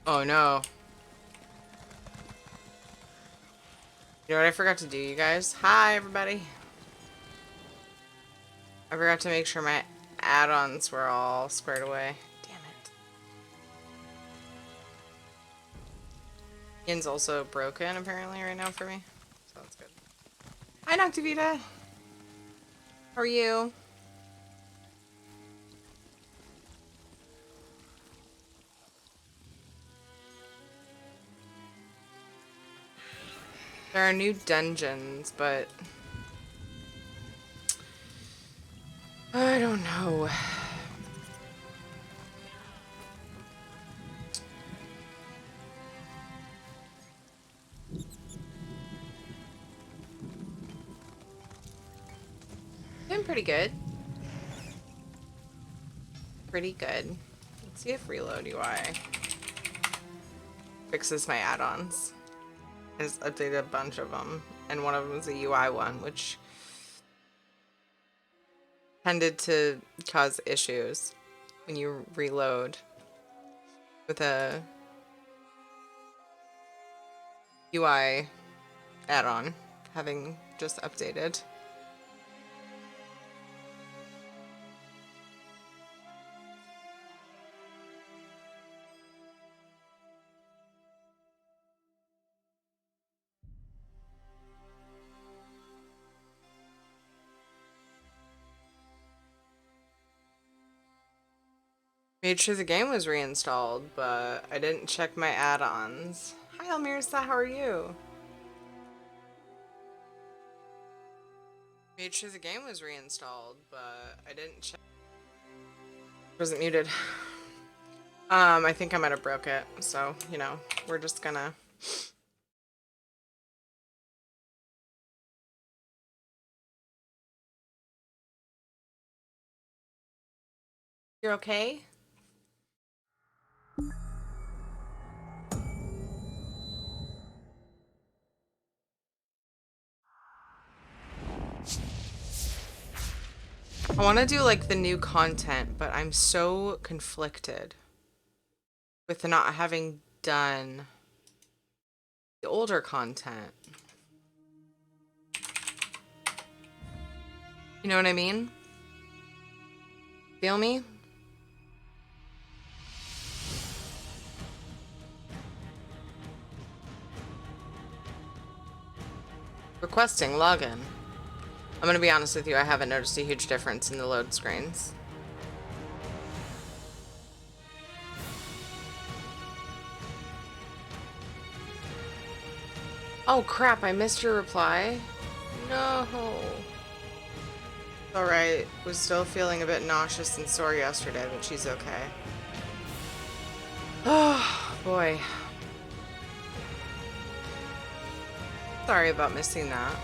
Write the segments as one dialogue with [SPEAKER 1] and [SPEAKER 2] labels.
[SPEAKER 1] Oh no. You know what I forgot to do, you guys? Hi, everybody. I forgot to make sure my add-ons were all squared away. Damn it. Yin's also broken, apparently, right now for me. So that's good. Hi, Noctivita. How are you? There are new dungeons, but I don't know. Doing pretty good. Pretty good. Let's see if Reload UI fixes my add-ons. Has updated a bunch of them, and one of them is a UI one, which tended to cause issues when you reload with a UI add-on having just updated. Made sure the game was reinstalled, but I didn't check my add-ons. Hi Almirsa, how are you? Made sure the game was reinstalled, but I didn't check. Wasn't muted. I think I might have broke it, so, you know, we're just gonna... You're okay? I want to do like the new content, but I'm so conflicted with not having done the older content. You know what I mean? Feel me? Requesting login. I'm gonna be honest with you, I haven't noticed a huge difference in the load screens. Oh crap, I missed your reply. No. Alright, was still feeling a bit nauseous and sore yesterday, but she's okay. Oh boy. Sorry about missing that.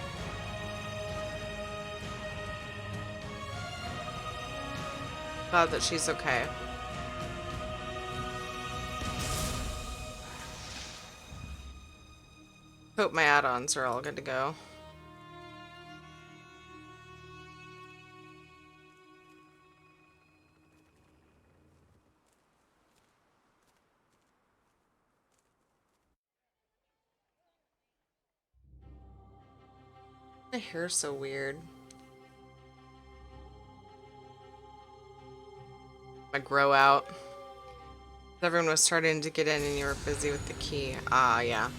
[SPEAKER 1] Glad that she's okay. Hope my add-ons are all good to go. My hair's so weird. I grow out. Everyone was starting to get in and you were busy with the key. Ah, yeah.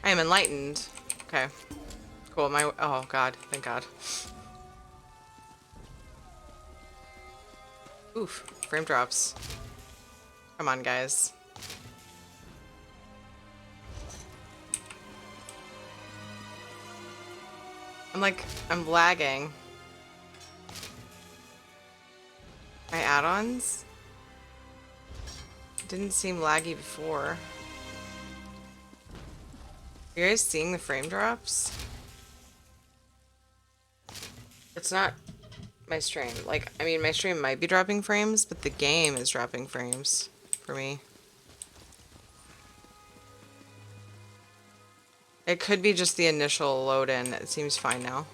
[SPEAKER 1] I am enlightened. Okay. Cool. Oh god, thank god. Oof. Frame drops. Come on, guys. I'm lagging. My add-ons? Didn't seem laggy before. Are you guys seeing the frame drops? It's not my stream. Like, I mean, my stream might be dropping frames, but the game is dropping frames for me. It could be just the initial load in. It seems fine now.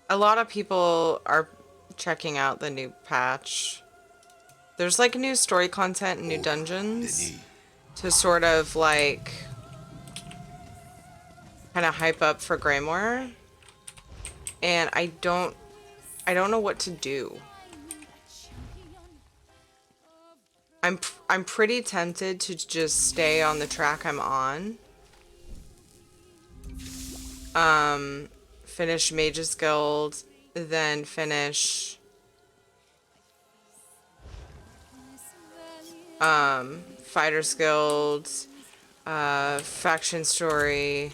[SPEAKER 1] A lot of people are checking out the new patch. There's like new story content and new dungeons to sort of like kind of hype up for Greymoor, and I don't know what to do. I'm pretty tempted to just stay on the track I'm on. Finish Mage's Guild, then finish Fighter's Guild, faction story,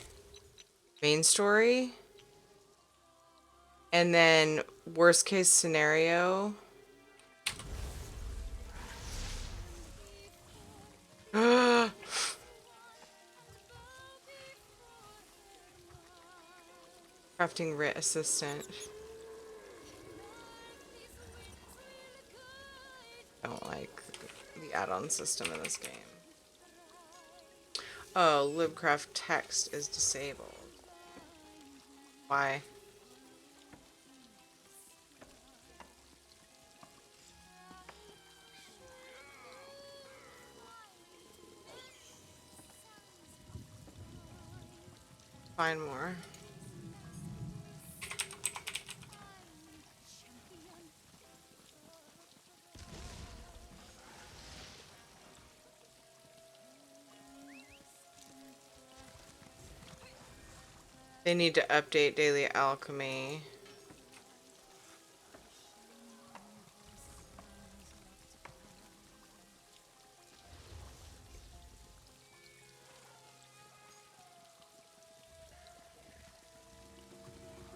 [SPEAKER 1] main story, and then worst case scenario, crafting writ assistant. I don't like the add-on system in this game. Oh, libcraft text is disabled. Why? Find more. They need to update daily alchemy.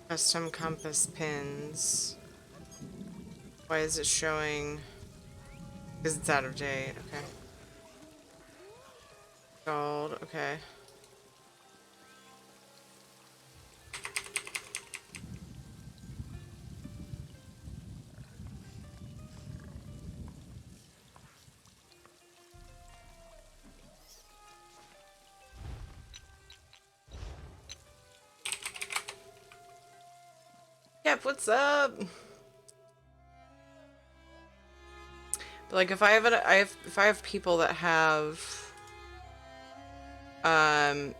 [SPEAKER 1] Custom compass pins. Why is it showing? Because it's out of date. Okay. Gold. Okay. Yep, what's up? But like if I have people that have the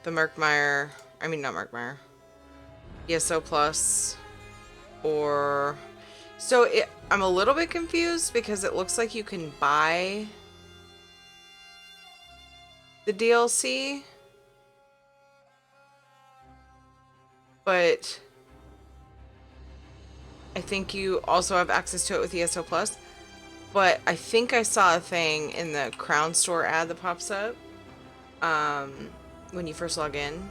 [SPEAKER 1] Murkmire, I mean not Murkmire, ESO plus, or so I'm a little bit confused because it looks like you can buy the DLC, but I think you also have access to it with ESO plus. But I think I saw a thing in the Crown Store ad that pops up when you first log in,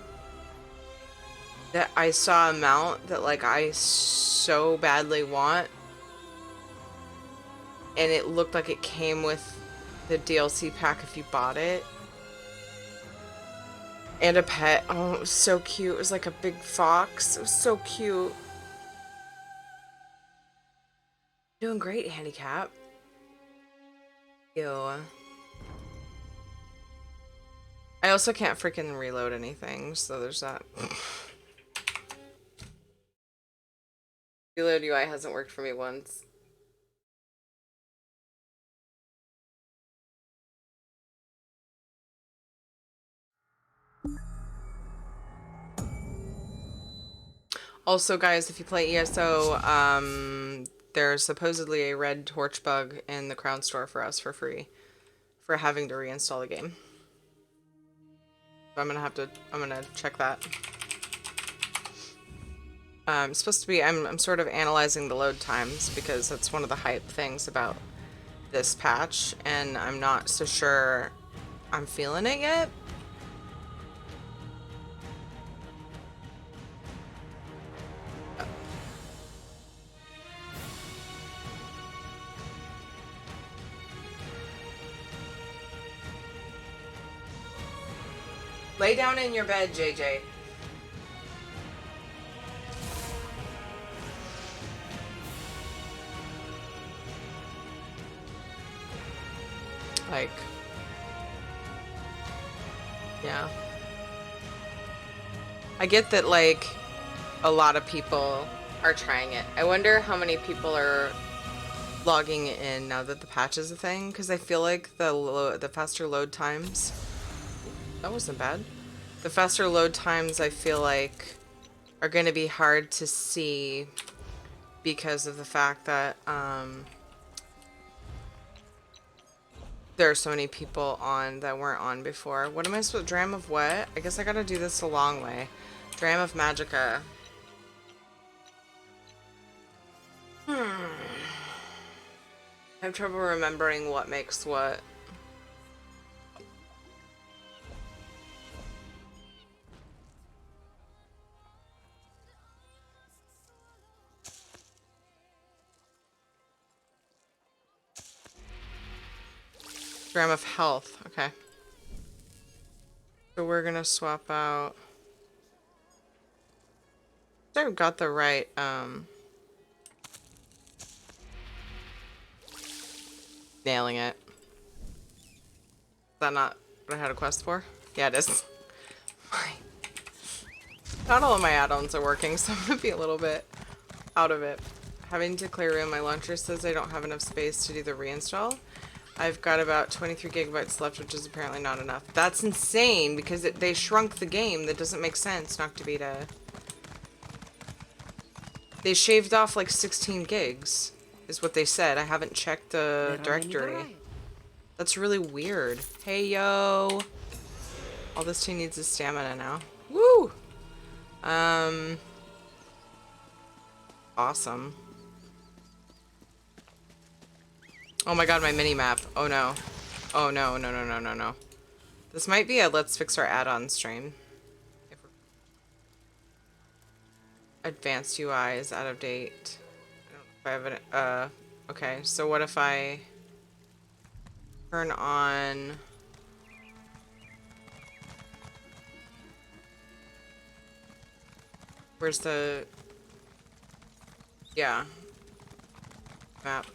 [SPEAKER 1] that I saw a mount that like I so badly want, and it looked like it came with the DLC pack if you bought it, and a pet. Oh, it was so cute. It was like a big fox. It was so cute. Doing great, handicap. Ew. I also can't freaking reload anything, so there's that. Reload UI hasn't worked for me once. Also, guys, if you play ESO, there's supposedly a red torch bug in the Crown Store for us for free for having to reinstall the game. So I'm gonna check that. It's supposed to be, I'm sort of analyzing the load times because that's one of the hype things about this patch, and I'm not so sure I'm feeling it yet. Lay down in your bed, JJ. Like, yeah. I get that, like, a lot of people are trying it. I wonder how many people are logging in now that the patch is a thing, because I feel like the faster load times, that wasn't bad. The faster load times I feel like are going to be hard to see because of the fact that there are so many people on that weren't on before. What am I supposed to, Dram of what? I guess I gotta do this a long way. Dram of Magicka. I have trouble remembering what makes what. Dram of Health, okay. So we're gonna swap out. I've got the right, nailing it. Is that not what I had a quest for? Yeah, it is. Not all of my add-ons are working, so I'm gonna be a little bit out of it. Having to clear room, my launcher says I don't have enough space to do the reinstall. I've got about 23 gigabytes left, which is apparently not enough. That's insane, because they shrunk the game. That doesn't make sense, Noctivita. They shaved off like 16 gigs, is what they said. I haven't checked the directory. That's really weird. Hey, yo! All this team needs is stamina now. Woo! Awesome. Oh my god, my mini-map. Oh no. Oh no, no, no, no, no, no. This might be a let's fix our add-on stream. Advanced UI is out of date. I don't know if I have an, okay, so what if I turn on... Where's the... Yeah. Map.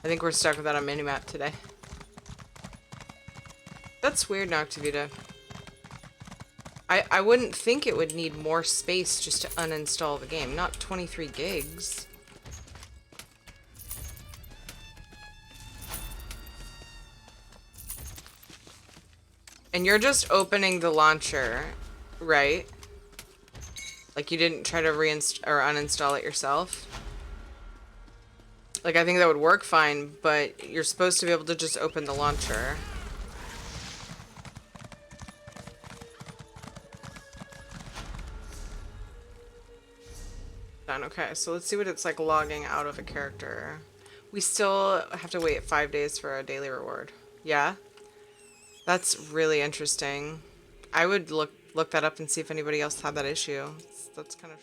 [SPEAKER 1] I think we're stuck without a mini-map today. That's weird, Noctivita. I wouldn't think it would need more space just to uninstall the game. Not 23 gigs. And you're just opening the launcher, right? Like you didn't try to reinstall or uninstall it yourself? Like I think that would work fine, but you're supposed to be able to just open the launcher. Done. Okay, so let's see what it's like logging out of a character. We still have to wait 5 days for a daily reward. Yeah? That's really interesting. I would look that up and see if anybody else had that issue. That's kind of...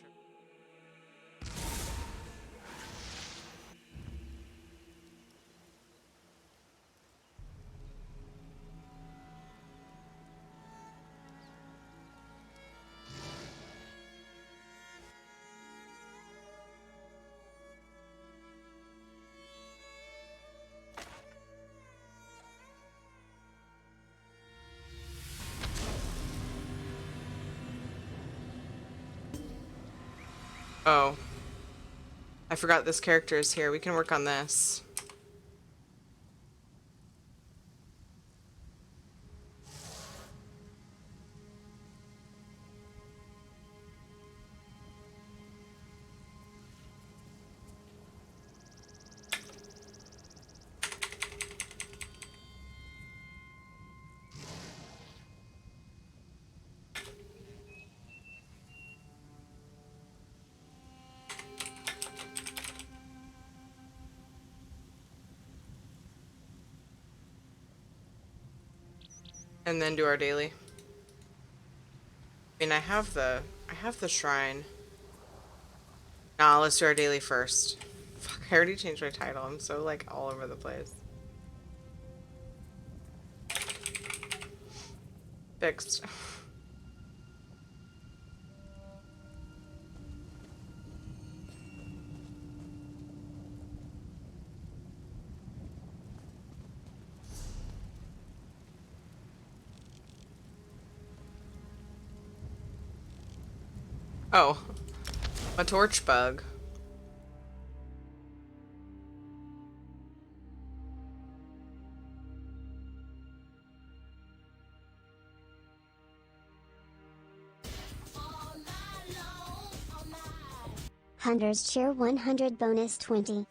[SPEAKER 1] Oh. I forgot this character is here. We can work on this. And then do our daily. I mean, I have the shrine. Nah, let's do our daily first. Fuck, I already changed my title. I'm so, like, all over the place. Fixed. Oh. A torch bug.
[SPEAKER 2] Hunter's Cheer 100 bonus 20.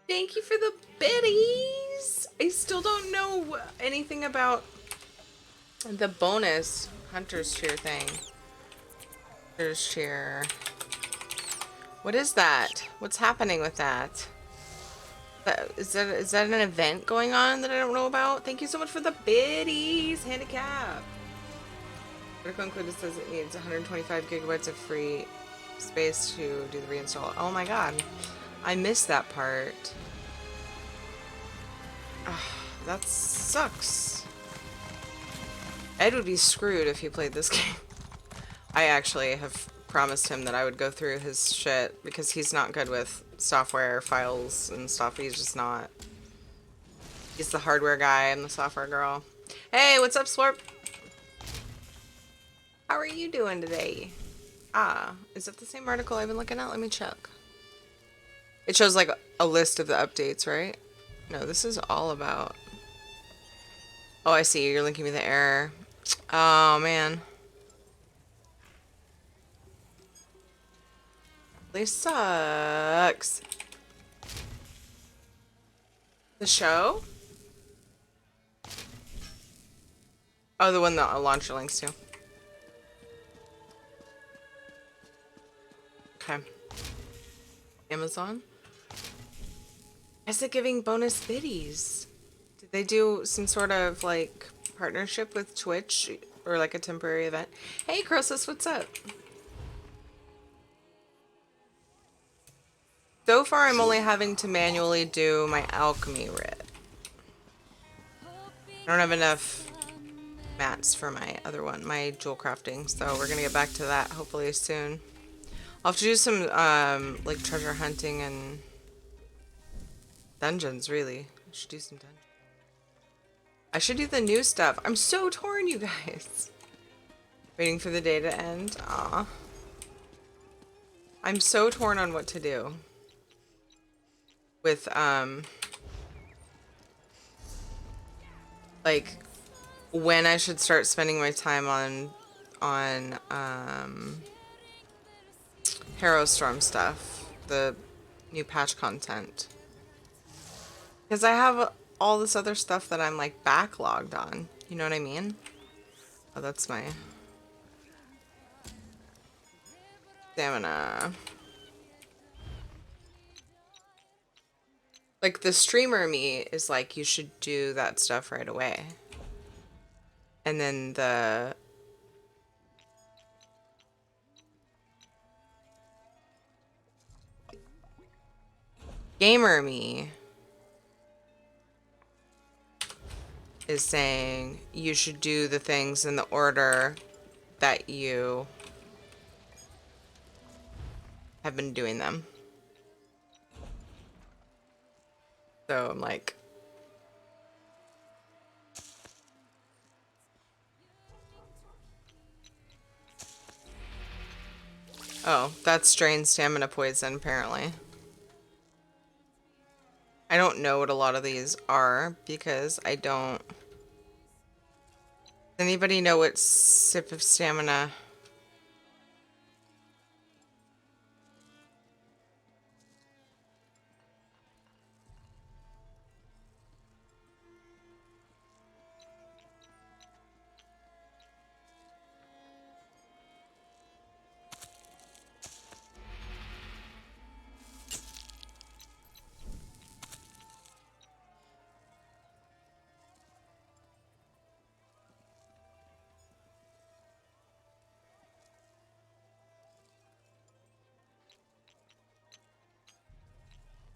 [SPEAKER 1] Thank you for the biddies. I still don't know anything about the bonus Hunter's Cheer thing. Hunter's Cheer. What is that? What's happening with that? Is that an event going on that I don't know about? Thank you so much for the biddies. Handicap. Article included says it needs 125 gigabytes of free space to do the reinstall. Oh my god. I missed that part. That sucks. Ed would be screwed if he played this game. I actually have promised him that I would go through his shit because he's not good with software files and stuff. He's just not. He's the hardware guy. I'm the software girl. Hey, what's up, Slurp? How are you doing today? Is it the same article I've been looking at? Let me check. It shows like a list of the updates, right? No, this is all about... Oh, I see. You're linking me the error. Oh, man. Really sucks. The show? Oh, the one that I'll launch your links to. Okay. Amazon? Is it giving bonus biddies? Did they do some sort of like partnership with Twitch or like a temporary event? Hey, Crosus, what's up? So far, I'm only having to manually do my alchemy writ. I don't have enough mats for my other one, my jewel crafting, so we're gonna get back to that hopefully soon. I'll have to do some like treasure hunting and dungeons, really. I should do some dungeons. I should do the new stuff. I'm so torn, you guys. Waiting for the day to end. Aw. I'm so torn on what to do. With, like, when I should start spending my time on Harrow Storm stuff. The new patch content. Because I have all this other stuff that I'm, like, backlogged on. You know what I mean? Oh, that's my... stamina. Like, the streamer me is like, you should do that stuff right away. And then the... gamer me is saying you should do the things in the order that you have been doing them. So I'm like... oh, that's drained stamina poison, apparently. I don't know what a lot of these are because I don't... does anybody know what sip of stamina?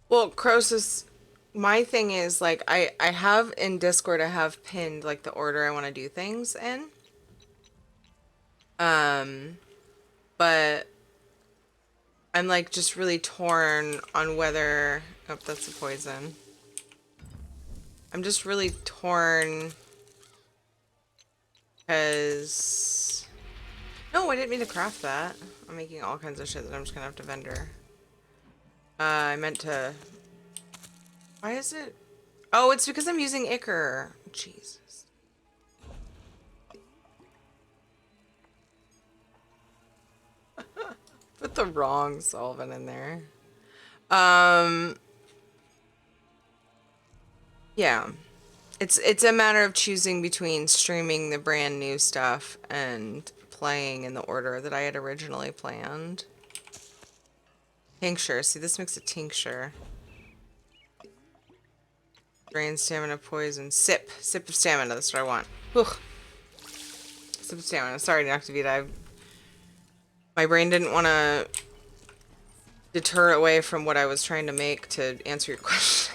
[SPEAKER 1] Well, Crosus, my thing is, like, I have in Discord, I have pinned, like, the order I want to do things in. But I'm, like, just really torn on whether... oh, that's a poison. I'm just really torn because... no, I didn't mean to craft that. I'm making all kinds of shit that I'm just gonna have to vendor. I meant to... why is it... oh, it's because I'm using Ichor. Jesus. Put the wrong solvent in there. Yeah. It's a matter of choosing between streaming the brand new stuff and playing in the order that I had originally planned. Tincture. See, this makes a tincture. Drain stamina, poison. Sip. Sip of stamina. That's what I want. Whew. Sip of stamina. Sorry, Noctavita. My brain didn't want to deter away from what I was trying to make to answer your question.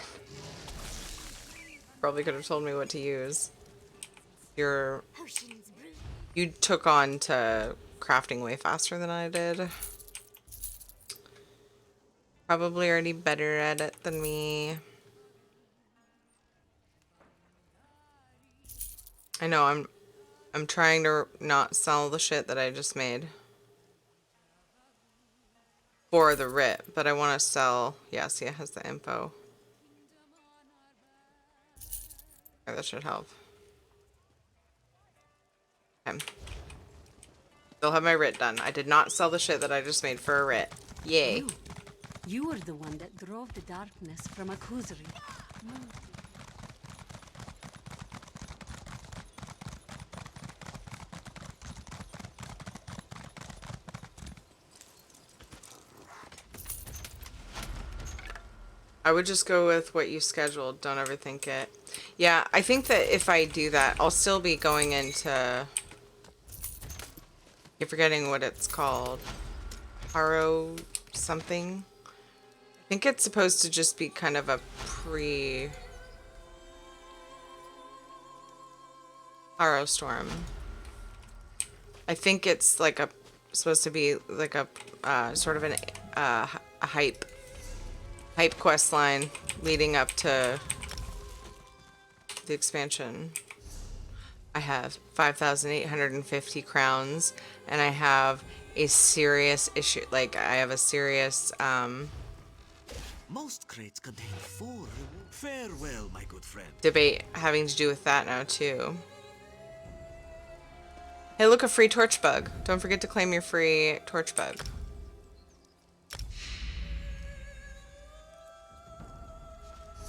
[SPEAKER 1] Probably could have told me what to use. You took on to crafting way faster than I did. Probably already better at it than me. I know, I'm trying to not sell the shit that I just made for the writ, but I want to sell. Yeah, see, it has the info. Okay, that should help. Okay. Still have my writ done. I did not sell the shit that I just made for a writ. Yay.
[SPEAKER 3] You were the one that drove the darkness from a Kuzri.
[SPEAKER 1] I would just go with what you scheduled. Don't overthink it. Yeah, I think that if I do that, I'll still be going into... You're forgetting what it's called. Haro something. I think it's supposed to just be kind of a Haro storm. I think it's like supposed to be like a sort of a hype quest line leading up to the expansion. I have 5,850 crowns, and I have a serious issue. Like, I have a serious
[SPEAKER 4] Most crates contain 4. Farewell, my good friend.
[SPEAKER 1] debate having to do with that now too. Hey, look, a free torch bug. Don't forget to claim your free torch bug.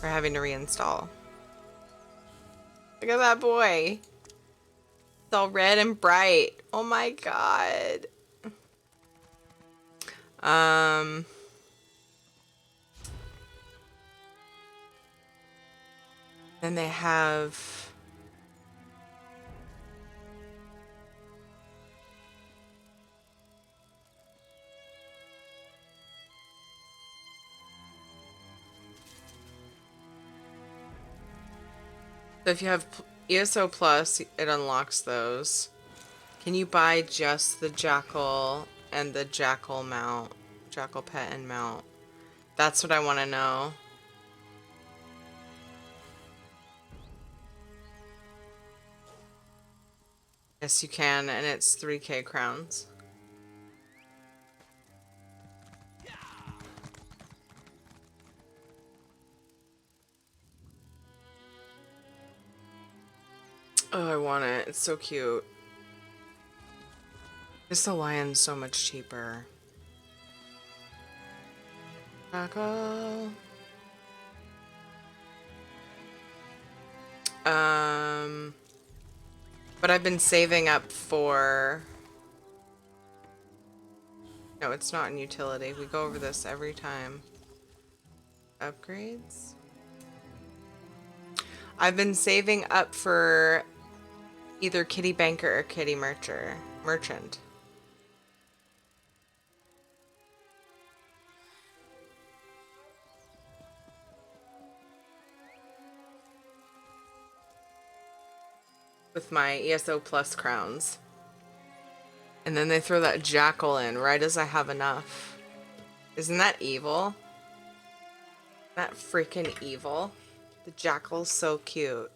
[SPEAKER 1] For having to reinstall. Look at that boy. It's all red and bright. Oh my god. Then they have... So if you have ESO Plus, it unlocks those. Can you buy just the Jackal and the Jackal mount? Jackal pet and mount. That's what I want to know. Yes, you can, and it's 3k crowns. Oh, I want it. It's so cute. This the lion's so much cheaper. Jackal. But I've been saving up for... No, it's not in utility. We go over this every time. Upgrades? I've been saving up for either Kitty Banker or Kitty Merchant. With my ESO Plus crowns. And then they throw that Jackal in right as I have enough. Isn't that evil? That freaking evil. The Jackal's so cute.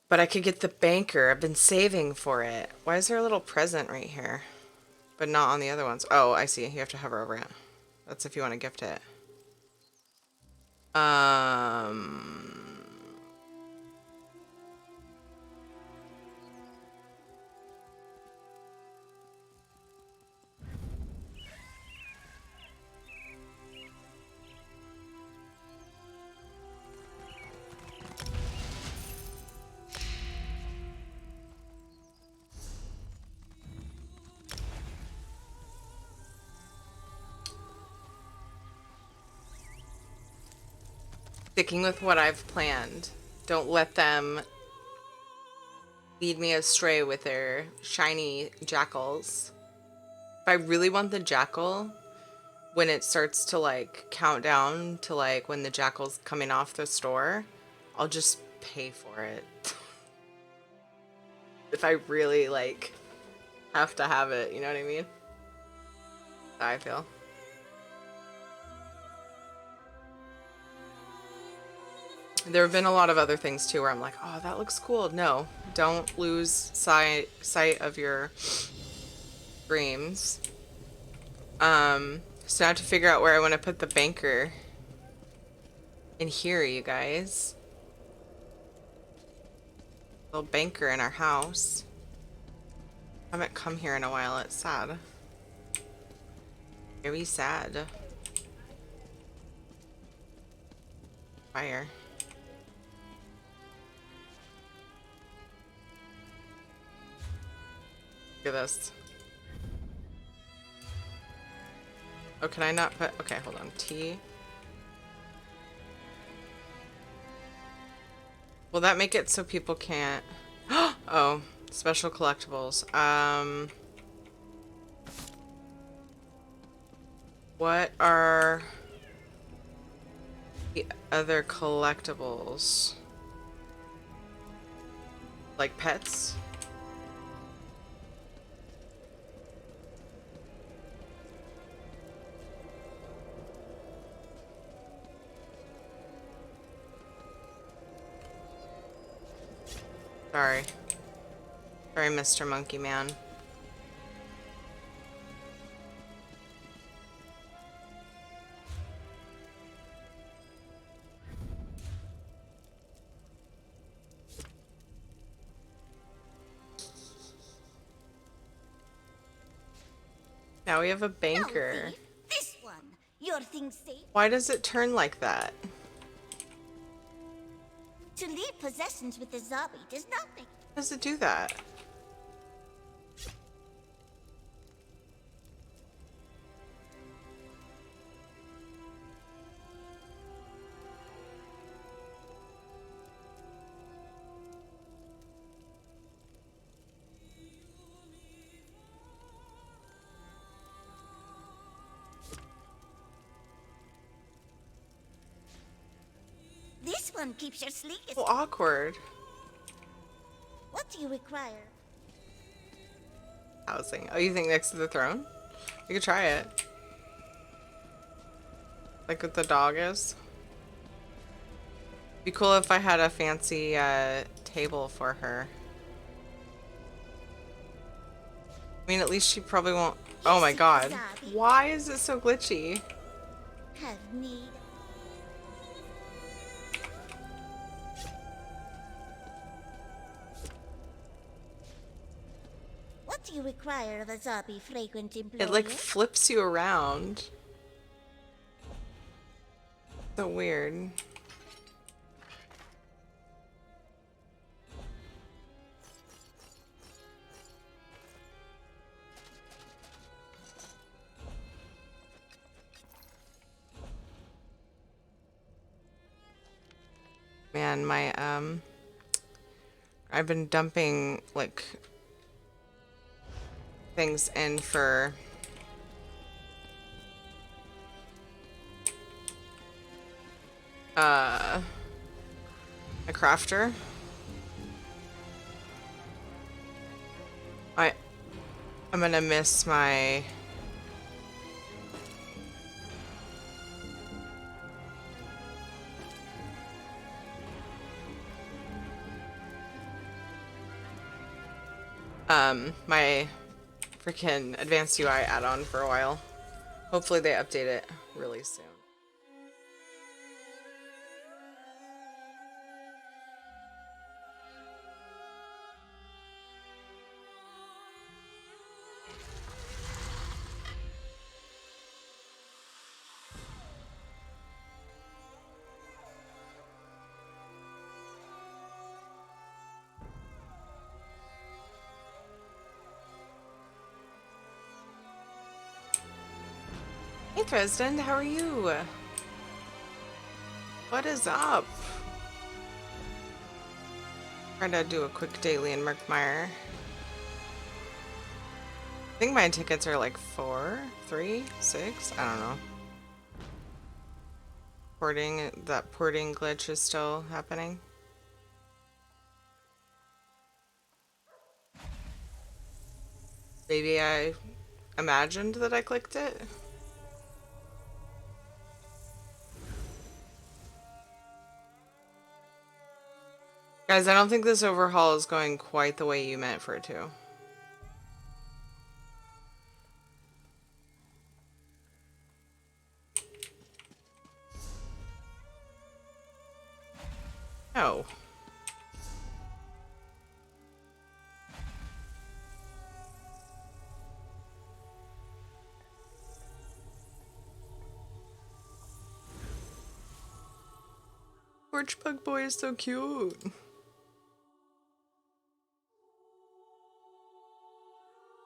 [SPEAKER 1] But I could get the Banker. I've been saving for it. Why is there a little present right here? But not on the other ones. Oh, I see. You have to hover over it. That's if you want to gift it. sticking with what I've planned. Don't let them lead me astray with their shiny jackals. If I really want the jackal, when it starts to like count down to like when the jackal's coming off the store, I'll just pay for it. If I really like have to have it, you know what I mean? That's how I feel. There have been a lot of other things too where I'm like, oh, that looks cool. No, don't lose sight of your dreams. So I have to figure out where I want to put the banker in here, you guys. Little banker in our house. I haven't come here in a while. It's sad. Very sad. Fire. Look at this. Oh, can I not put... Okay, hold on. T. Will that make it so people can't... Oh, special collectibles. What are the other collectibles? Like pets? Sorry. Sorry, Mr. Monkey Man. Now we have a banker.
[SPEAKER 5] This one. Your thing's safe.
[SPEAKER 1] Why does it turn like that?
[SPEAKER 5] To leave possessions with the zombie does not make...
[SPEAKER 1] How does it do that?
[SPEAKER 5] This one keeps your sleekest.
[SPEAKER 1] So awkward.
[SPEAKER 5] What do you require?
[SPEAKER 1] Housing. Oh, you think next to the throne? You could try it. Like what the dog is. Be cool if I had a fancy table for her. I mean, at least she probably won't... Oh my god. Why is it so glitchy?
[SPEAKER 5] Have need. What do you require of a zombie frequent employee?
[SPEAKER 1] It like flips you around. So weird. Man, my I've been dumping like things in for a crafter. I'm gonna miss my my freaking advanced UI add-on for a while. Hopefully they update it really soon. Hey Dresden, how are you? What is up? Try to do a quick daily in Murkmire. I think my tickets are like 4, 3, 6. I don't know. That porting glitch is still happening. Maybe I imagined that I clicked it. Guys, I don't think this overhaul is going quite the way you meant for it to. Oh. Porch Bug Boy is so cute.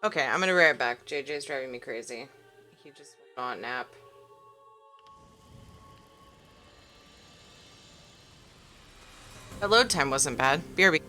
[SPEAKER 1] Okay, I'm gonna be right back. JJ's driving me crazy. He just went on a nap. The load time wasn't bad. BRB.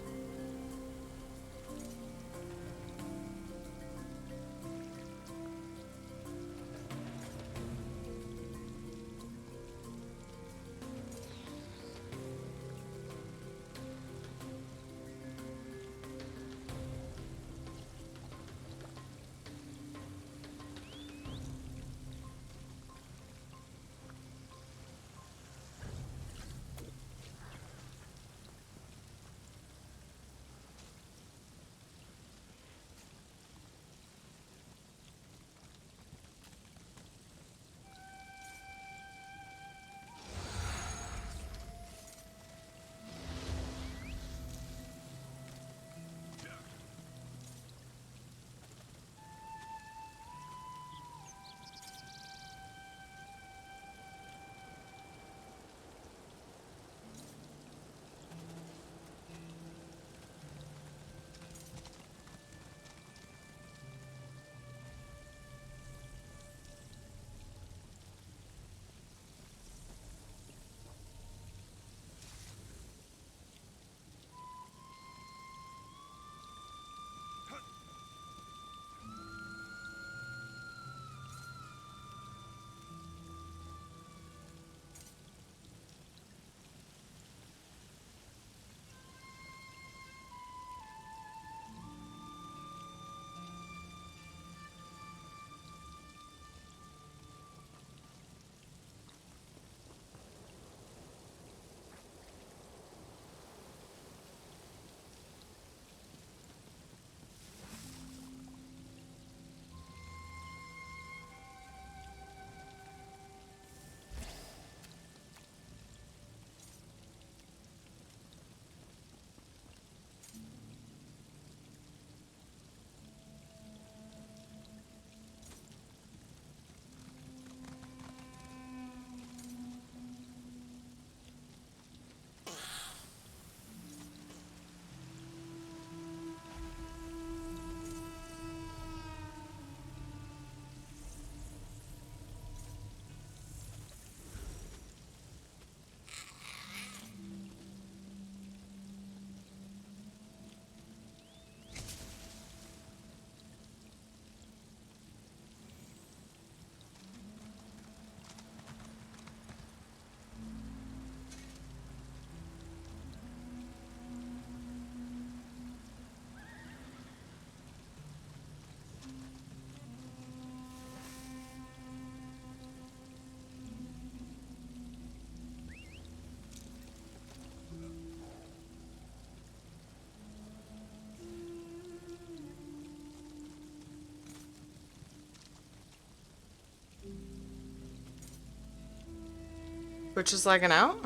[SPEAKER 1] Which is lagging out?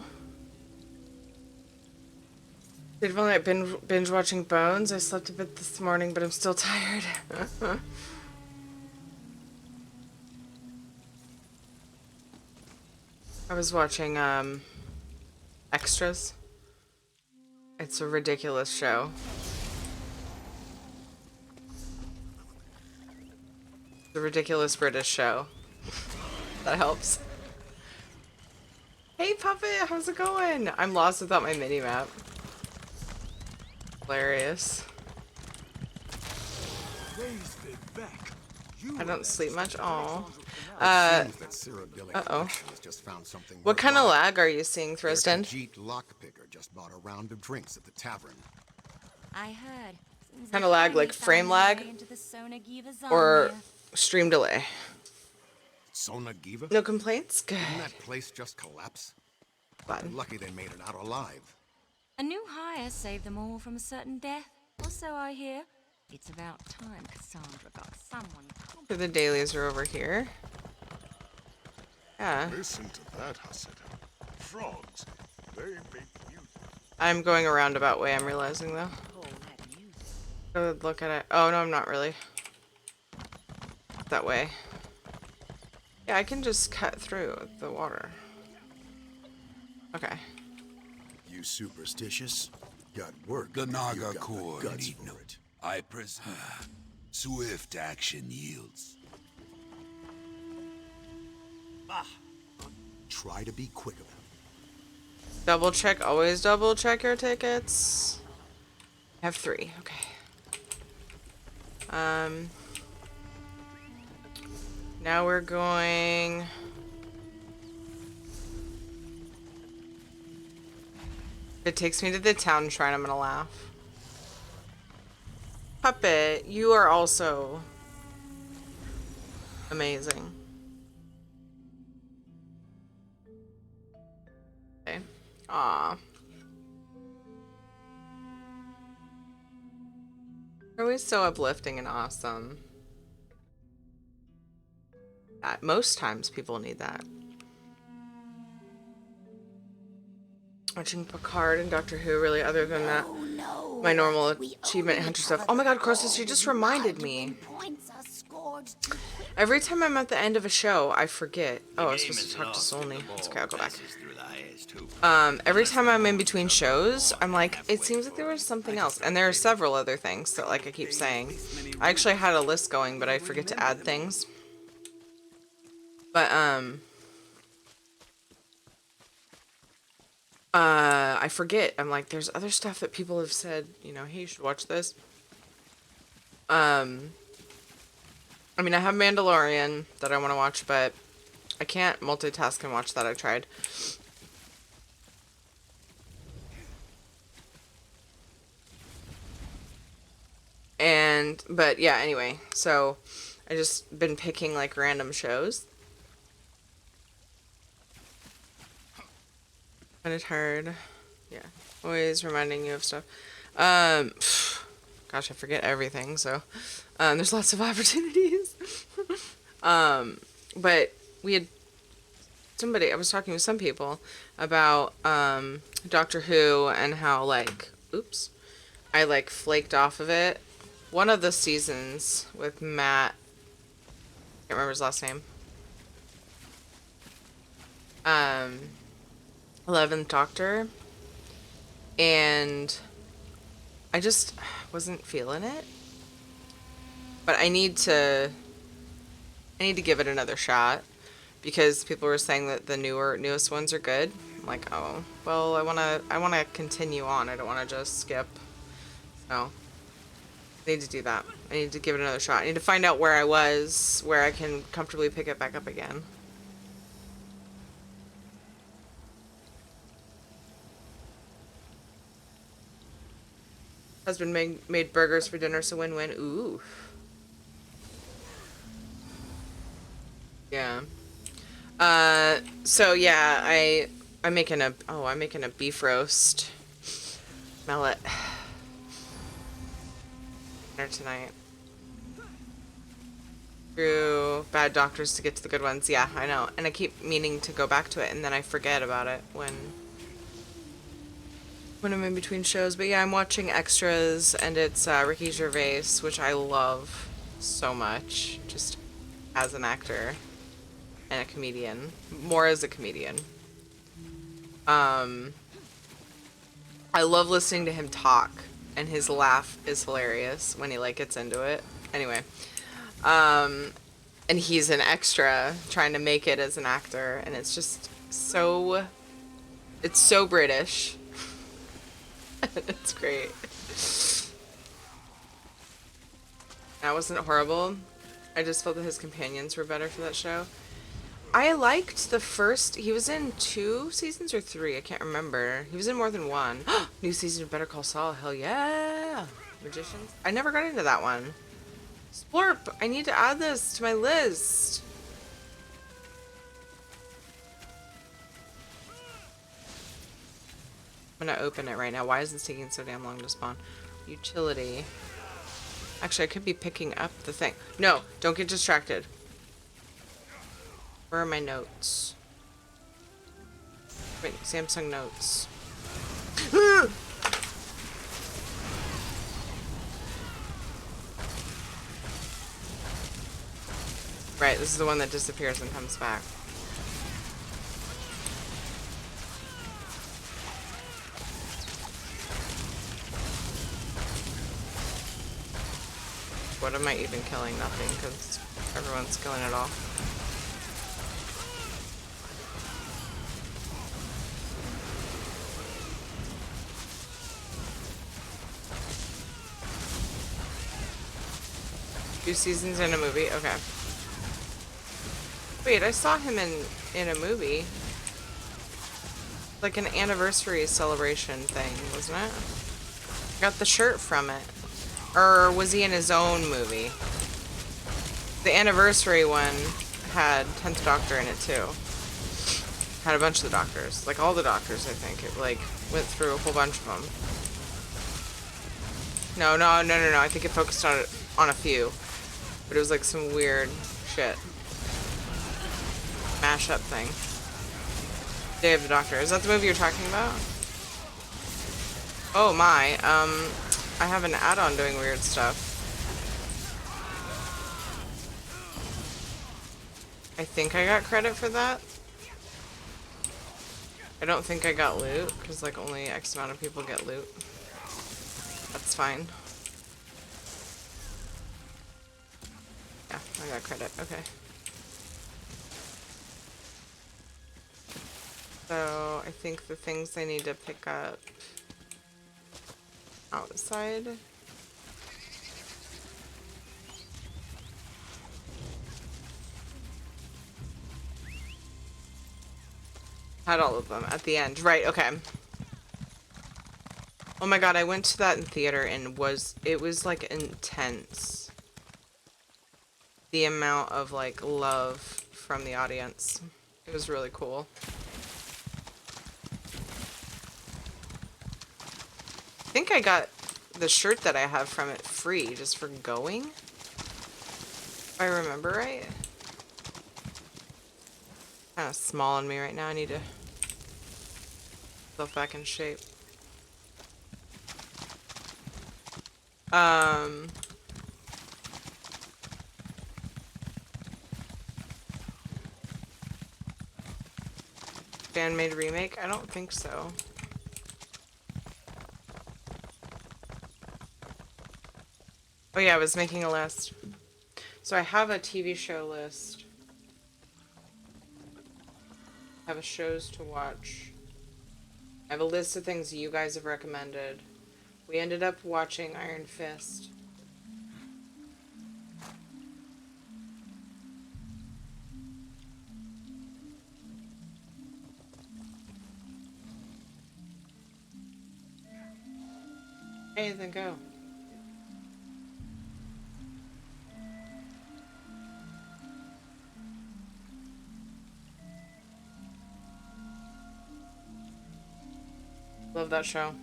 [SPEAKER 1] Did when I binge watching Bones? I slept a bit this morning, but I'm still tired. I was watching Extras. It's a ridiculous show. It's a ridiculous British show. That helps. Hey Puppet, how's it going? I'm lost without my mini map. Hilarious. I don't sleep much. Oh. Uh-oh. What kind of lag are you seeing, Thriston?
[SPEAKER 6] Lockpicker just bought a round of drinks at the tavern.
[SPEAKER 7] I heard.
[SPEAKER 1] Kind of lag, like frame lag? Or stream delay?
[SPEAKER 6] Sona Giva?
[SPEAKER 1] No complaints? Good.
[SPEAKER 6] Didn't that place just collapse?
[SPEAKER 1] Glad.
[SPEAKER 6] They're lucky they made it out alive.
[SPEAKER 7] A new hire saved them all from a certain death, or so I hear. It's about time Cassandra got someone.
[SPEAKER 1] The dailies are over here. Yeah.
[SPEAKER 8] Listen to that, Hassid. Frogs, they make music.
[SPEAKER 1] I'm going a roundabout way, I'm realizing, though. Go look at it. Oh, no, I'm not really. That way. Yeah, I can just cut through the water. Okay.
[SPEAKER 6] You superstitious? Got work.
[SPEAKER 4] The Naga
[SPEAKER 6] You got
[SPEAKER 4] Core
[SPEAKER 6] the guts
[SPEAKER 4] need
[SPEAKER 6] for
[SPEAKER 4] no
[SPEAKER 6] it.
[SPEAKER 4] I presume. Swift action yields.
[SPEAKER 6] Try to be quick about it.
[SPEAKER 1] Double check, always double check your tickets. I have 3, okay. Now we're going... If it takes me to the town shrine, I'm gonna laugh. Puppet, you are also amazing. Okay. Aw. You're always so uplifting and awesome. Most times people need that. Watching Picard and Doctor Who, really, other than that, my normal achievement hunter stuff. Oh my god, Crosus, you just reminded me. Every time I'm at the end of a show, I forget. Oh, I was supposed to talk to Solney. It's okay, I'll go back. Every time I'm in between shows, I'm like, it seems like there was something else. And there are several other things that, like I keep saying. I actually had a list going, but I forget to add things. But, I forget. I'm like, there's other stuff that people have said, you know, hey, you should watch this. I mean, I have Mandalorian that I want to watch, but I can't multitask and watch that. I tried. But yeah, anyway, so I just been picking like random shows. Find it hard. Yeah. Always reminding you of stuff. Gosh, I forget everything, so there's lots of opportunities. But we had somebody, I was talking with some people about Doctor Who and how like, oops, I like flaked off of it. One of the seasons with Matt, I can't remember his last name. 11th Doctor, and I just wasn't feeling it, but I need to give it another shot because people were saying that the newest ones are good. I'm like, oh well, I want to continue on. I don't want to just skip. So I need to do that. I need to give it another shot. I need to find out where I was, where I can comfortably pick it back up again. Husband made burgers for dinner, so win-win. Ooh. Yeah. So yeah, I'm making a beef roast. Smell it. Dinner tonight. Through bad doctors to get to the good ones. Yeah, I know. And I keep meaning to go back to it, and then I forget about it when I'm in between shows. But yeah, I'm watching Extras, and it's Ricky Gervais, which I love so much, just as an actor and a comedian. More as a comedian. I love listening to him talk, and his laugh is hilarious when he like gets into it. Anyway, and he's an extra trying to make it as an actor, and it's just so It's so British. It's great. That wasn't horrible. I just felt that his companions were better for that show. I liked the first. He was in 2 seasons or 3. I can't remember. He was in more than 1. New season of Better Call Saul. Hell yeah. Magicians. I never got into that one. Splurp. I need to add this to my list. I'm gonna open it right now. Why is this taking so damn long to spawn? Utility. Actually, I could be picking up the thing. No, don't get distracted. Where are my notes? Wait, Samsung notes. Right, this is the one that disappears and comes back. What am I even killing? Nothing, because everyone's killing it all. Two seasons in a movie? Okay. Wait, I saw him in a movie. Like an anniversary celebration thing, wasn't it? I got the shirt from it. Or was he in his own movie? The anniversary one had 10th Doctor in it too. Had a bunch of the Doctors. Like all the Doctors, I think. It like went through a whole bunch of them. No. I think it focused on a few. But it was like some weird shit. Mashup thing. Day of the Doctor. Is that the movie you're talking about? Oh my. I have an add-on doing weird stuff. I think I got credit for that. I don't think I got loot, because like only X amount of people get loot. That's fine. Yeah, I got credit. Okay. So, I think the things I need to pick up outside. Had all of them at the end. Right, okay. Oh my god, I went to that in theater and it was like intense. The amount of like love from the audience. It was really cool. I think I got the shirt that I have from it free just for going. If I remember right. Kind of small on me right now. I need to get myself back in shape. Fan-made remake? I don't think so. Oh yeah, I was making a list. So I have a TV show list. I have a shows to watch. I have a list of things you guys have recommended. We ended up watching Iron Fist. Hey, then go. Love that show.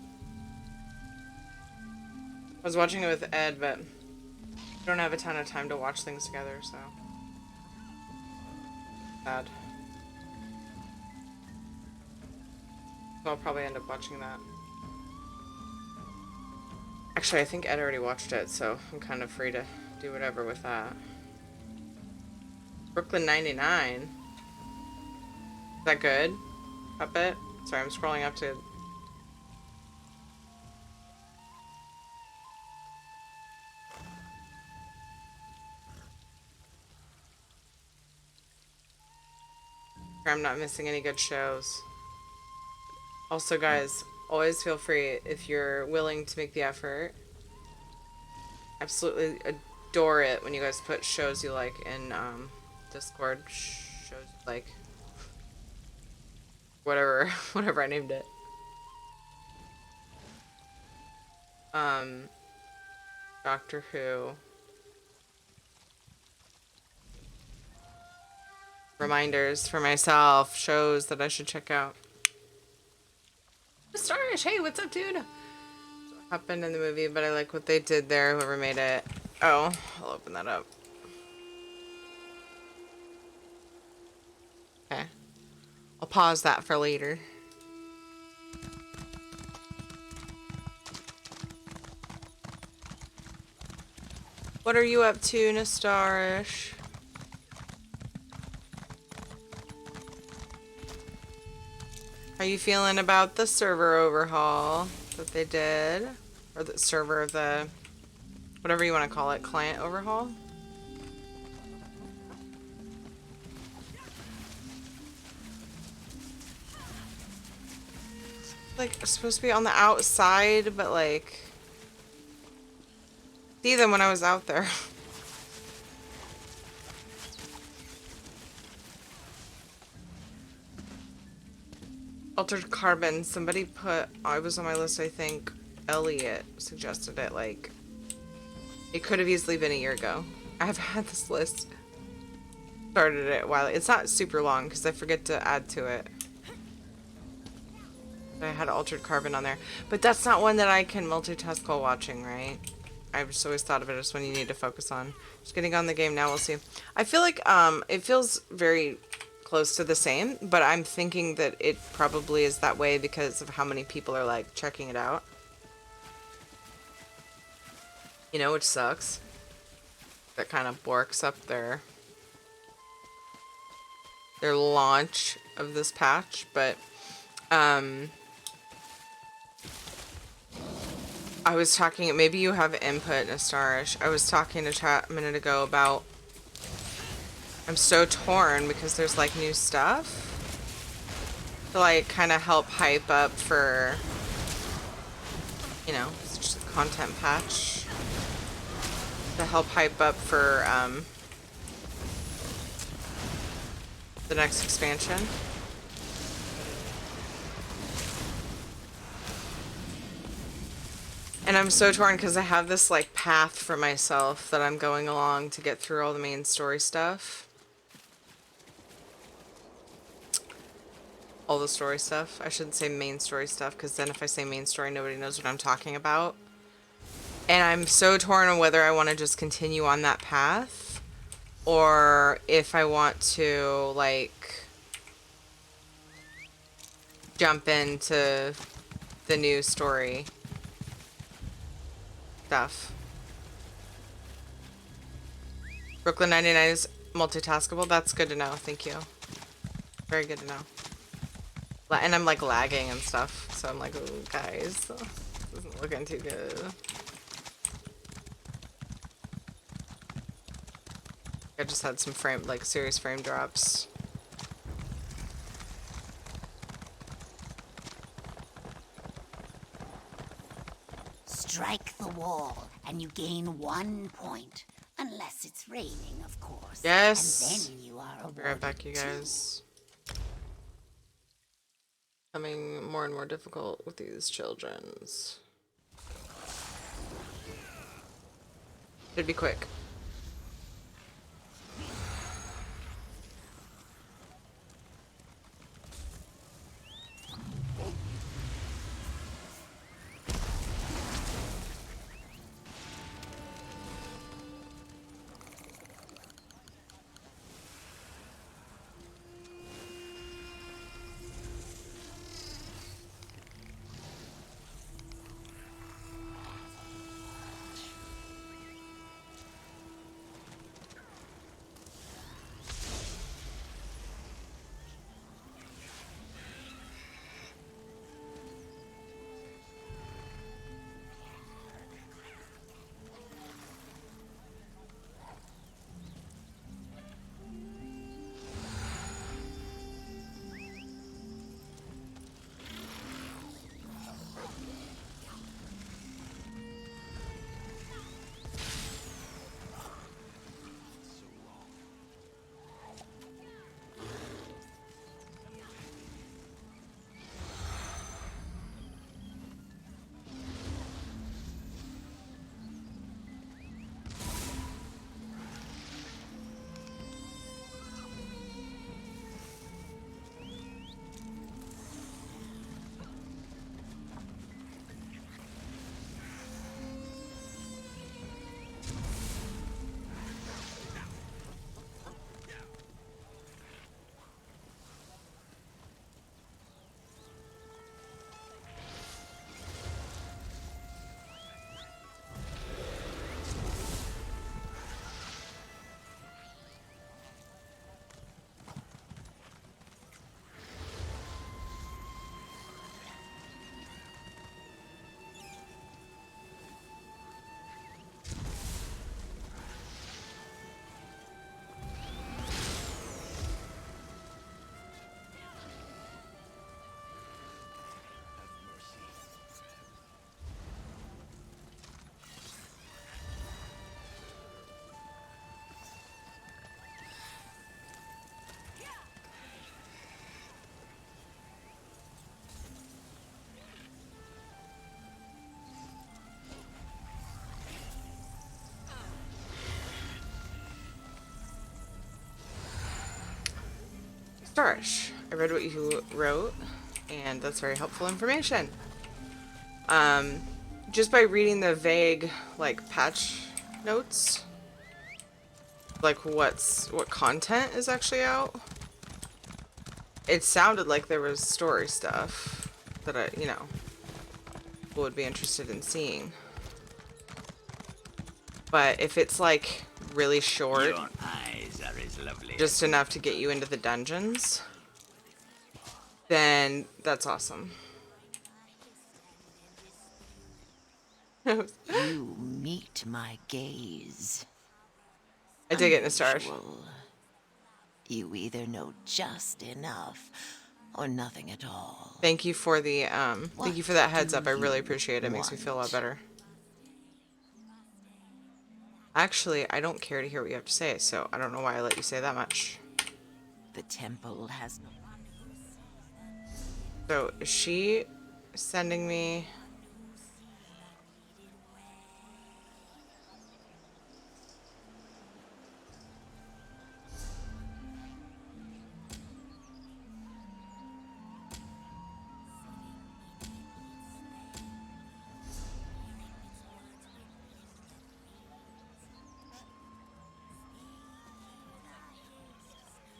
[SPEAKER 1] I was watching it with Ed, but we don't have a ton of time to watch things together, so. Sad. So I'll probably end up watching that. Actually, I think Ed already watched it, so I'm kind of free to do whatever with that. Brooklyn 99. Is that good? Puppet? Sorry, I'm scrolling up to... I'm not missing any good shows. Also, guys, always feel free if you're willing to make the effort. Absolutely adore it when you guys put shows you like in Discord. Shows you like. Whatever, whatever I named it. Doctor Who. Reminders for myself, shows that I should check out. Starish, hey, what's up, dude? What happened in the movie, but I like what they did there, whoever made it. Oh, I'll open that up. Okay. I'll pause that for later. What are you up to, Nastarish? How you feeling about the server overhaul that they did? Or the server, the... whatever you want to call it, client overhaul? Like, it's supposed to be on the outside, but like... see them when I was out there. Altered Carbon. Somebody put... I was on my list, I think. Elliot suggested it, like... it could have easily been a year ago. I have had this list. Started it a while. It's not super long, because I forget to add to it. I had Altered Carbon on there. But that's not one that I can multitask while watching, right? I've just always thought of it as one you need to focus on. Just getting on the game now, we'll see. I feel like it feels very close to the same, but I'm thinking that it probably is that way because of how many people are like checking it out. You know, which sucks. That kind of borks up their launch of this patch, but I was talking, maybe you have input, Nastarish. I was talking to chat a minute ago about, I'm so torn because there's like new stuff to like kind of help hype up for, you know, it's just a content patch to help hype up for the next expansion. And I'm so torn because I have this like path for myself that I'm going along to get through all the main story stuff. All the story stuff. I shouldn't say main story stuff because then if I say main story, nobody knows what I'm talking about. And I'm so torn on whether I want to just continue on that path or if I want to like jump into the new story stuff. Brooklyn 99 is multitaskable. That's good to know. Thank you. Very good to know. And I'm like lagging and stuff. So I'm like, oh, guys, this isn't looking too good. I just had some serious frame drops.
[SPEAKER 5] Strike the wall, and you gain 1 point. Unless it's raining, of course.
[SPEAKER 1] Yes.
[SPEAKER 5] And then you are
[SPEAKER 1] I'll be right back, you guys. Becoming more and more difficult with these children's. Should be quick. Starish, I read what you wrote, and that's very helpful information. Just by reading the vague, like, patch notes, like what content is actually out, it sounded like there was story stuff that people would be interested in seeing. But if it's like really short,
[SPEAKER 4] Your eyes are as lovely
[SPEAKER 1] just enough to get you into the dungeons, then that's awesome.
[SPEAKER 5] You meet my gaze.
[SPEAKER 1] I did get in a star.
[SPEAKER 5] Unusual. You either know just enough or nothing at all.
[SPEAKER 1] Thank you for the thank you for that heads up. I really
[SPEAKER 5] you
[SPEAKER 1] appreciate it. It makes me feel a lot
[SPEAKER 5] want?
[SPEAKER 1] better. Actually, I don't care to hear what you have to say, so I don't know why I let you say that much.
[SPEAKER 5] The temple has no...
[SPEAKER 1] So, is she sending me...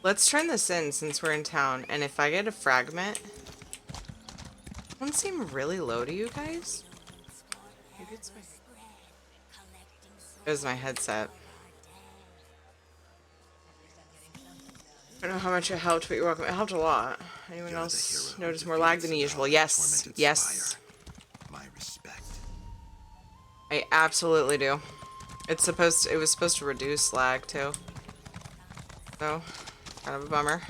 [SPEAKER 1] Let's turn this in since we're in town, and if I get a fragment... Doesn't seem really low to you guys? Maybe it's my... It was my headset. I don't know how much it helped, but you're welcome. It helped a lot. Anyone else notice more lag than usual? Yes. Yes.
[SPEAKER 6] My respect.
[SPEAKER 1] I absolutely do. It was supposed to reduce lag too. So, kind of a bummer.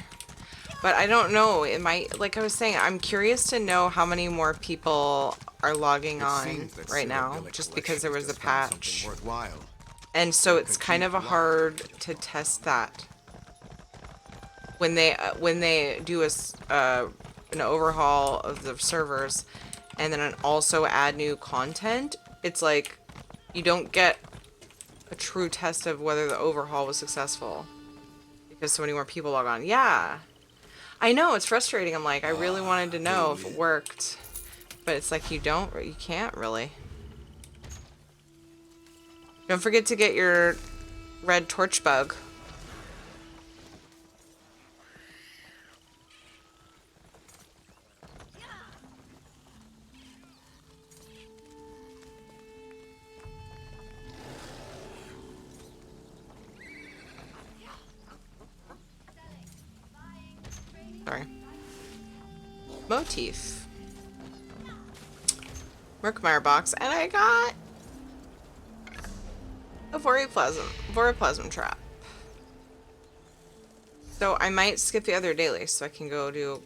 [SPEAKER 1] But I don't know, it might, like I was saying, I'm curious to know how many more people are logging on right now, just because there was a patch. And so it's kind of hard to test that. When they do an overhaul of the servers and then also add new content, it's like you don't get a true test of whether the overhaul was successful because so many more people log on. Yeah, I know, it's frustrating. I'm like, I really wanted to know if it worked, but it's like you can't really. Don't forget to get your red torch bug. Sorry. Motif. Murkmire box, and I got a Voraplasm trap. So I might skip the other daily so I can go do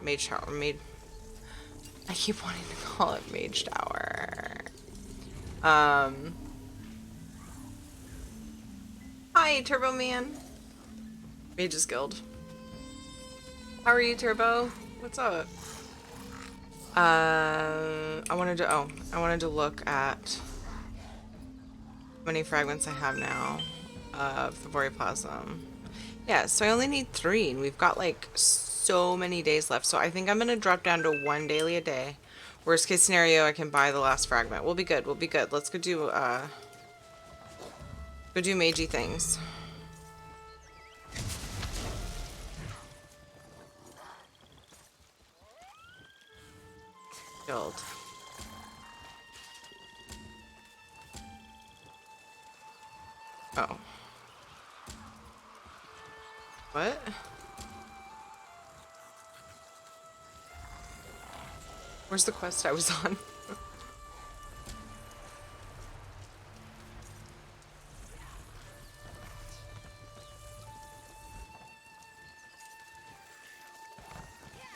[SPEAKER 1] Mage Tower. I keep wanting to call it Mage Tower. Hi, Turbo Man. Mage's Guild. How are you, Turbo? What's up? I wanted to look at how many fragments I have now of the Voraplasm. Yeah, so I only need 3, and we've got like so many days left. So I think I'm gonna drop down to 1 daily a day. Worst case scenario, I can buy the last fragment. We'll be good. We'll be good. Let's go do magey things. Build. Oh. What? Where's the quest I was on?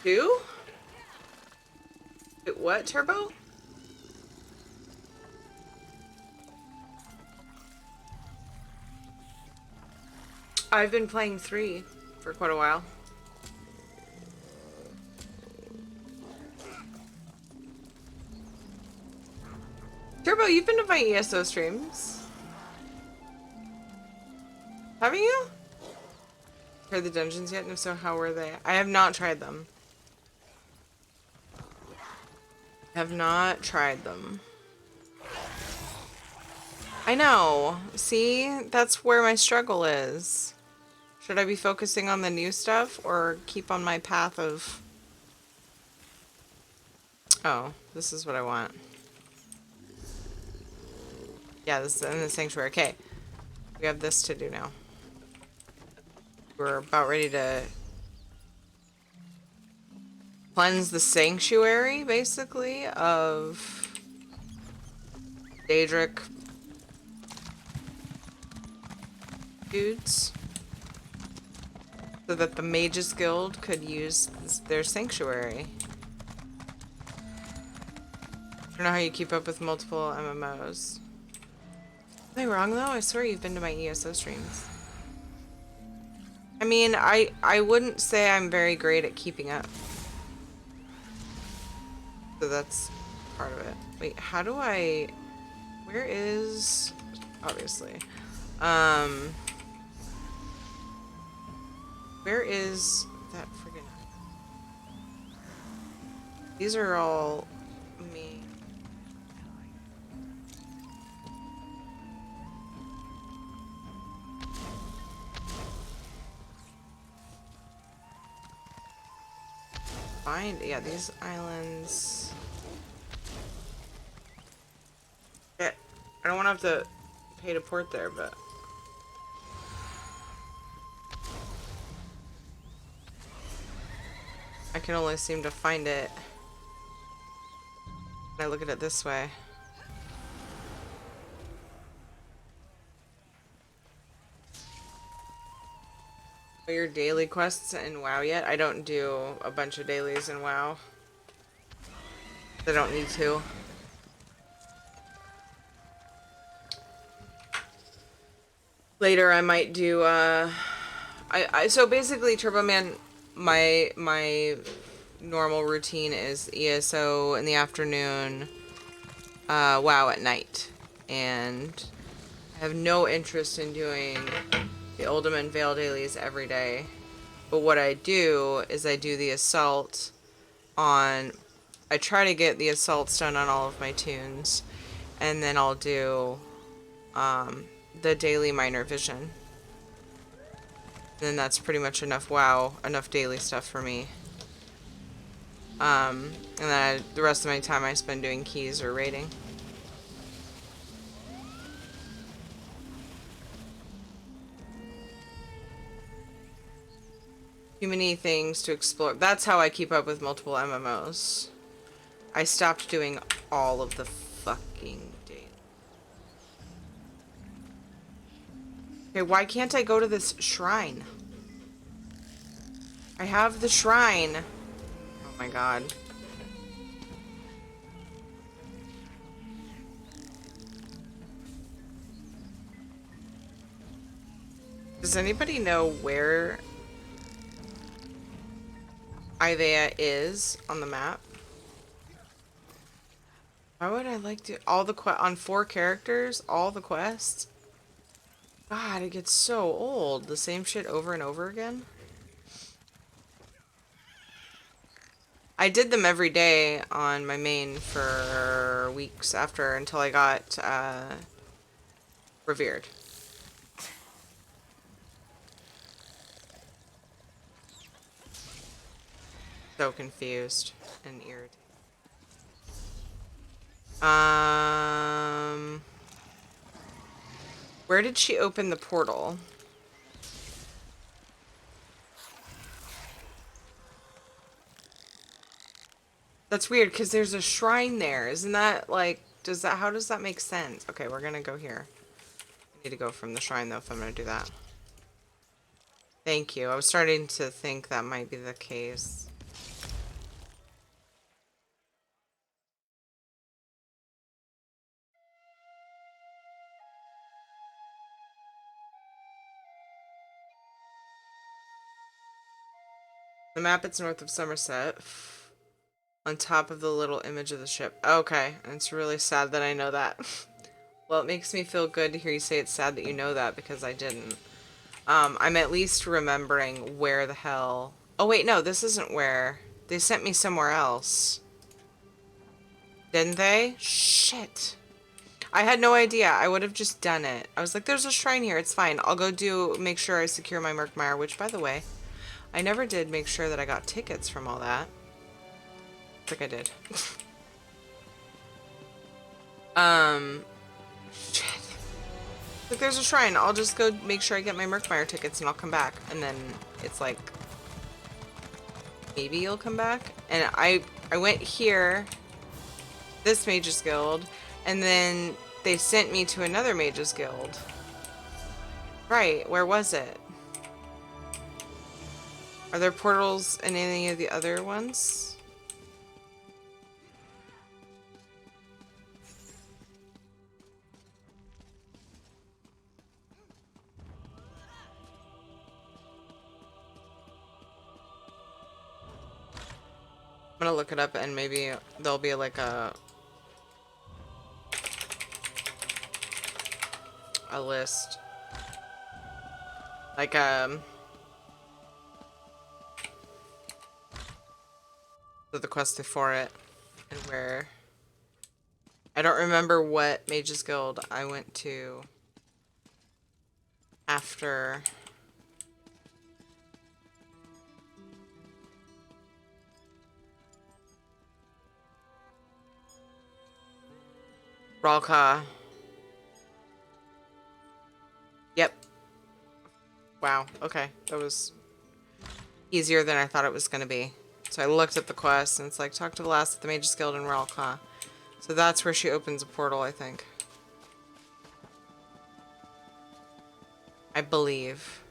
[SPEAKER 1] Who? Wait, what, Turbo? I've been playing 3 for quite a while. Turbo, you've been to my ESO streams. Haven't you? Tried the dungeons yet? And if so, how were they? I have not tried them. Have not tried them. I know. See? That's where my struggle is. Should I be focusing on the new stuff or keep on my path of... Oh, this is what I want. Yeah, this is in the sanctuary. Okay. We have this to do now. We're about ready to cleanse the sanctuary, basically, of Daedric dudes. So that the Mages Guild could use their sanctuary. I don't know how you keep up with multiple MMOs. Am I wrong though? I swear you've been to my ESO streams. I mean, I wouldn't say I'm very great at keeping up. So that's part of it. Wait, how do I... Where is... Obviously. Where is that friggin... These are all me. Find... Yeah, these islands... Yeah, I don't want to have to pay to port there, but... I can only seem to find it when I look at it this way. Are your daily quests in WoW yet? I don't do a bunch of dailies in WoW. I don't need to. Later I might do so basically Turbo Man, my normal routine is ESO in the afternoon, WoW at night, and I have no interest in doing the Oldham and Vale dailies every day. But what I do is I do the assault on... I try to get the assaults done on all of my tunes, and then I'll do the daily minor vision. And then that's pretty much enough enough daily stuff for me. And then the rest of my time I spend doing keys or raiding. Too many things to explore. That's how I keep up with multiple MMOs. I stopped doing all of the fucking days. Okay, why can't I go to this shrine? I have the shrine. Oh my god. Does anybody know where Ivea is on the map? Why would I like to... All the on 4 characters? All the quests? God, it gets so old. The same shit over and over again. I did them every day on my main for weeks after, until I got revered. So confused and irritated. Where did she open the portal? That's weird, because there's a shrine there. Isn't that, like, how does that make sense? Okay, we're gonna go here. I need to go from the shrine, though, if I'm gonna do that. Thank you. I was starting to think that might be the case. The map, it's north of Somerset. On top of the little image of the ship. Okay, and it's really sad that I know that. Well, it makes me feel good to hear you say it's sad that you know that, because I didn't. I'm at least remembering where the hell... Oh, wait, no, this isn't where... They sent me somewhere else. Didn't they? Shit. I had no idea. I would have just done it. I was like, there's a shrine here. It's fine. I'll go make sure I secure my Murkmire, which, by the way, I never did make sure that I got tickets from all that. I think I did. Shit. Like, there's a shrine. I'll just go make sure I get my Murkmire tickets and I'll come back. And then it's like, maybe you'll come back. And I went here, this Mage's Guild, and then they sent me to another Mage's Guild. Right, where was it? Are there portals in any of the other ones? I'm gonna look it up and maybe there'll be like a list. Like the quest before it and where I don't remember what Mage's Guild I went to after. Ralka. Yep. Wow. Okay. That was easier than I thought it was going to be. So I looked at the quest and it's like, talk to the last of the Mage's Guild in Ralka. So that's where she opens a portal, I think. I believe.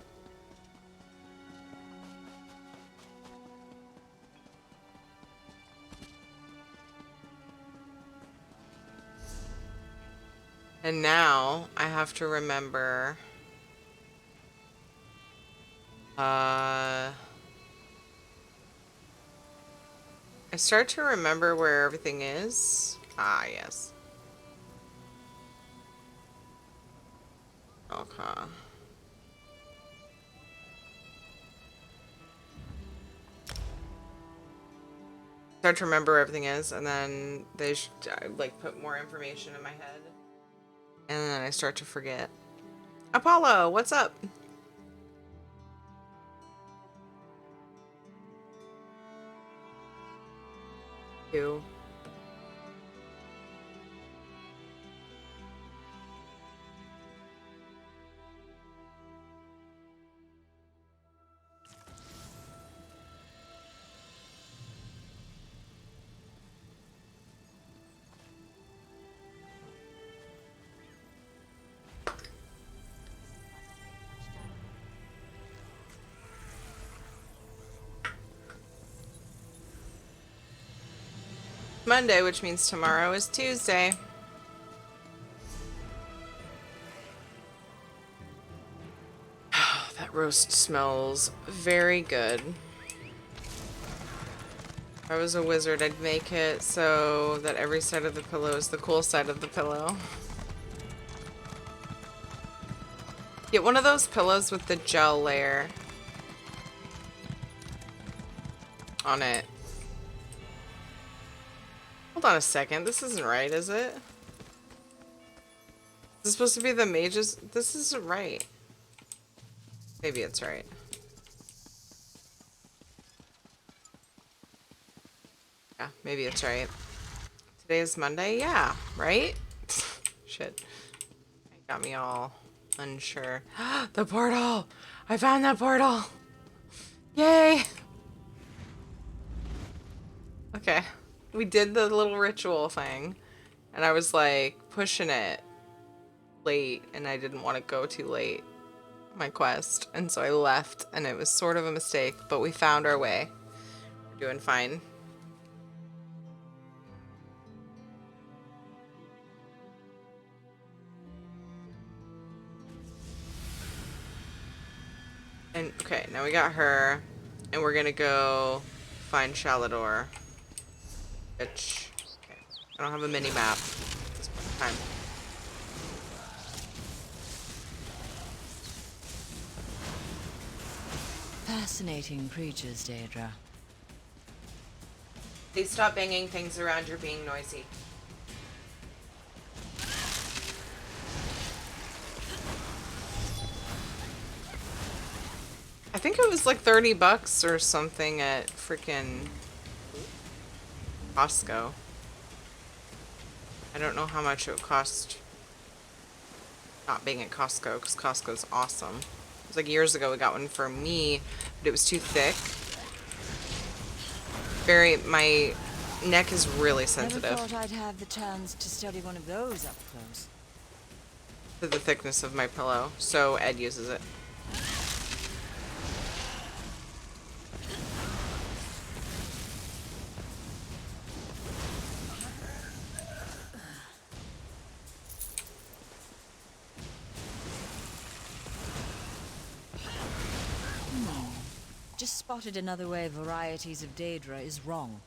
[SPEAKER 1] And now I have to remember I start to remember where everything is. Ah, yes. Okay. Start to remember where everything is, and then they like put more information in my head. And then I start to forget. Apollo, what's up? You. Monday, which means tomorrow is Tuesday. That roast smells very good. If I was a wizard, I'd make it so that every side of the pillow is the cool side of the pillow. Get one of those pillows with the gel layer on it. Hold on a second. This isn't right, is it? Is this supposed to be the mages? This isn't right. Maybe it's right. Yeah, maybe it's right. Today is Monday? Yeah, right? Shit. It got me all unsure. The portal! I found that portal! Yay! Okay. We did the little ritual thing, and I was like pushing it late, and I didn't want to go too late on my quest, and so I left, and it was sort of a mistake, but we found our way. We're doing fine. And okay, now we got her, and we're gonna go find Shalador. Which, okay, I don't have a mini map at this point in time.
[SPEAKER 5] Fascinating creatures, Daedra.
[SPEAKER 1] Please stop banging things around. You're being noisy. I think it was like $30 or something at freaking Costco. I don't know how much it would cost not being at Costco, because Costco's awesome. It was like years ago we got one for me, but it was too thick. My neck is really sensitive.
[SPEAKER 5] Never thought I'd have the chance to study one of those up close.
[SPEAKER 1] To the thickness of my pillow, so Ed uses it.
[SPEAKER 5] Just spotted another way varieties of Daedra is wrong.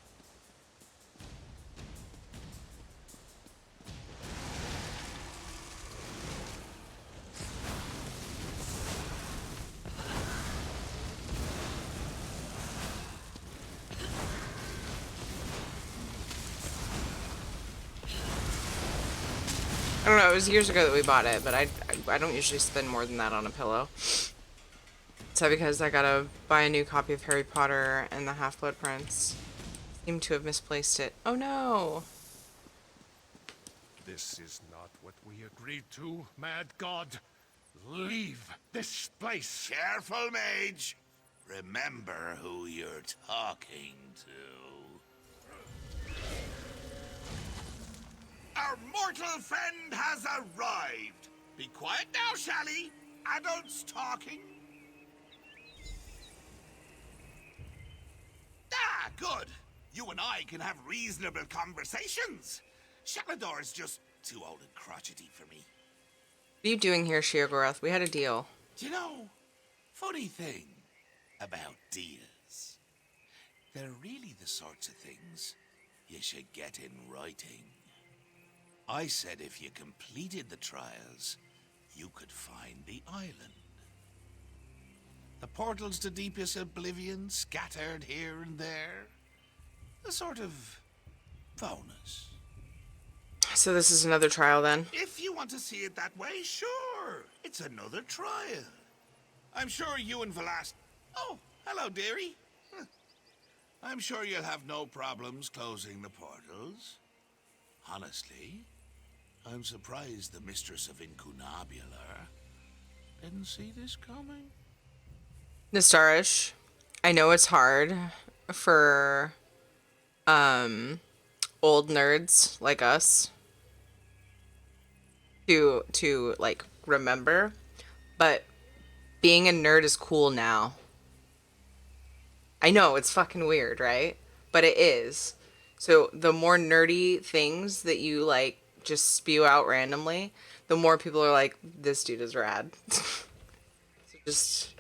[SPEAKER 1] I don't know, it was years ago that we bought it, but I don't usually spend more than that on a pillow. So because I gotta buy a new copy of Harry Potter and the Half-Blood Prince. Seem to have misplaced it. Oh no!
[SPEAKER 8] This is not what we agreed to, mad god. Leave this place.
[SPEAKER 4] Careful, mage. Remember who you're talking to. Our mortal friend has arrived. Be quiet now, shall he? Adults talking. Ah, good. You and I can have reasonable conversations. Shalador's just too old and crotchety for me.
[SPEAKER 1] What are you doing here, Sheogorath? We had a deal.
[SPEAKER 4] Do you know, funny thing about deals. They're really the sorts of things you should get in writing. I said if you completed the trials, you could find the island. The portals to deepest oblivion scattered here and there. A sort of bonus.
[SPEAKER 1] So this is another trial then?
[SPEAKER 4] If you want to see it that way, sure. It's another trial. I'm sure you and Velas... Oh, hello, dearie. I'm sure you'll have no problems closing the portals. Honestly, I'm surprised the Mistress of Incunabular didn't see this coming.
[SPEAKER 1] Nastarish, I know it's hard for old nerds like us to like remember, but being a nerd is cool now. I know it's fucking weird, right? But it is. So the more nerdy things that you like just spew out randomly, the more people are like, this dude is rad. So just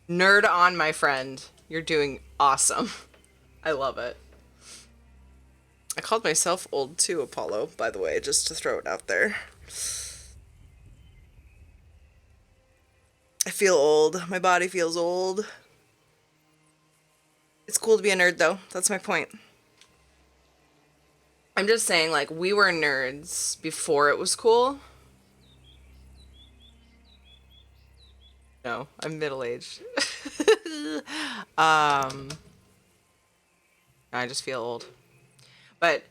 [SPEAKER 1] nerd on, my friend. You're doing awesome. I love it. I called myself old too, Apollo, by the way, just to throw it out there. I feel old. My body feels old. It's cool to be a nerd, though. That's my point. I'm just saying, like, we were nerds before it was cool. No, I'm middle-aged. I just feel old. But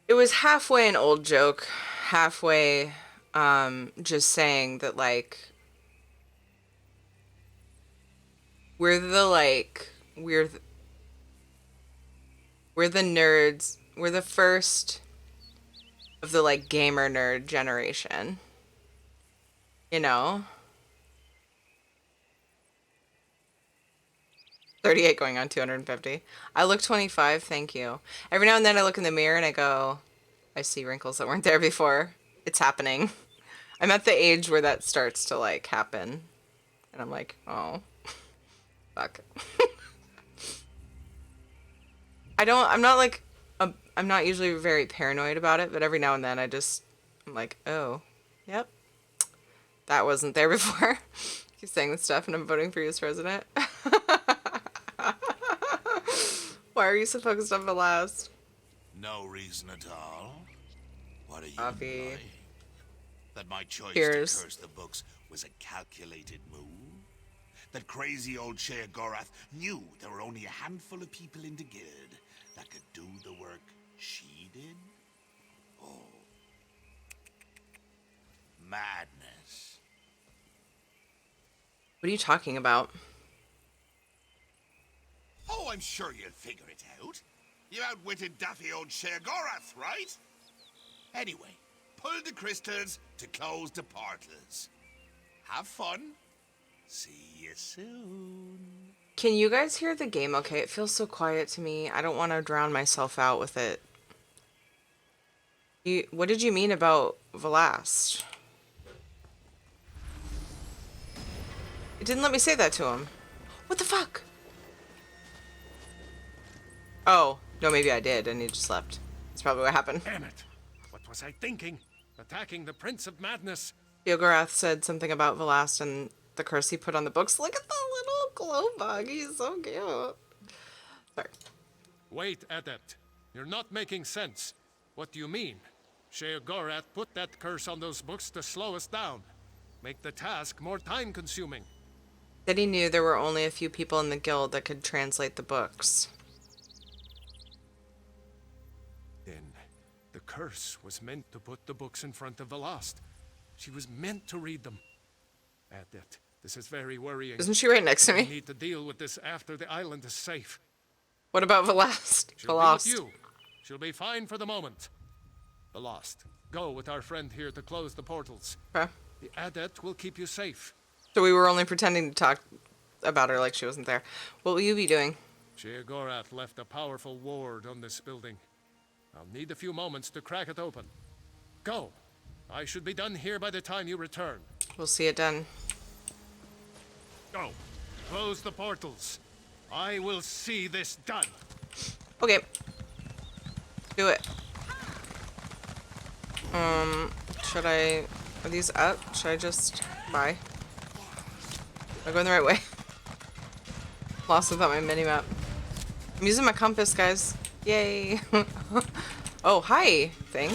[SPEAKER 1] it was halfway an old joke, halfway just saying that, like, we're the nerds. We're the first of the, like, gamer nerd generation. You know? 38 going on 250. I look 25, thank you. Every now and then I look in the mirror and I go, I see wrinkles that weren't there before. It's happening. I'm at the age where that starts to, like, happen. And I'm like, oh. Fuck. I'm not usually very paranoid about it, but every now and then I'm like, oh, yep. That wasn't there before. Keep saying this stuff and I'm voting for you as president. Why are you so focused on the last?
[SPEAKER 4] No reason at all. What are you
[SPEAKER 1] Coffee.
[SPEAKER 4] implying? That my choice
[SPEAKER 1] Cheers.
[SPEAKER 4] to curse the books was a calculated move? That crazy old Shea Gorath knew there were only a handful of people in the guild that could do the work she did? Oh. Madness.
[SPEAKER 1] What are you talking about?
[SPEAKER 4] Oh, I'm sure you'll figure it out. You outwitted daffy old Shea Gorath, right? Anyway, pull the crystals to close the portals. Have fun. See you soon.
[SPEAKER 1] Can you guys hear the game okay? It feels so quiet to me. I don't want to drown myself out with it. What did you mean about Velast? It didn't let me say that to him. What the fuck? Oh, no, maybe I did and he just left. That's probably what happened.
[SPEAKER 8] Damn it! What was I thinking? Attacking the Prince of Madness.
[SPEAKER 1] Yogorath said something about Velast and the curse he put on the books. Look at the little glow bug. He's so cute. Sorry.
[SPEAKER 8] Wait, Adept. You're not making sense. What do you mean? Sheogorath put that curse on those books to slow us down. Make the task more time-consuming.
[SPEAKER 1] That he knew there were only a few people in the guild that could translate the books.
[SPEAKER 8] Then, the curse was meant to put the books in front of Velast. She was meant to read them. Adept, this is very worrying.
[SPEAKER 1] Isn't she right next to
[SPEAKER 8] We
[SPEAKER 1] me?
[SPEAKER 8] need to deal with this after the island is safe.
[SPEAKER 1] What about Velast?
[SPEAKER 8] She'll be with you. She'll be fine for the moment. Velast, go with our friend here to close the portals.
[SPEAKER 1] Okay.
[SPEAKER 8] The Adept will keep you safe.
[SPEAKER 1] So we were only pretending to talk about her like she wasn't there. What will you be doing?
[SPEAKER 8] Sheogorath left a powerful ward on this building. I'll need a few moments to crack it open. Go. I should be done here by the time you return.
[SPEAKER 1] We'll see it done.
[SPEAKER 8] Go. Close the portals. I will see this done.
[SPEAKER 1] Okay. Do it. Should I... Are these up? Should I just... Bye. Am I going the right way? Lost without my mini-map. I'm using my compass, guys. Yay. Oh, hi, thing.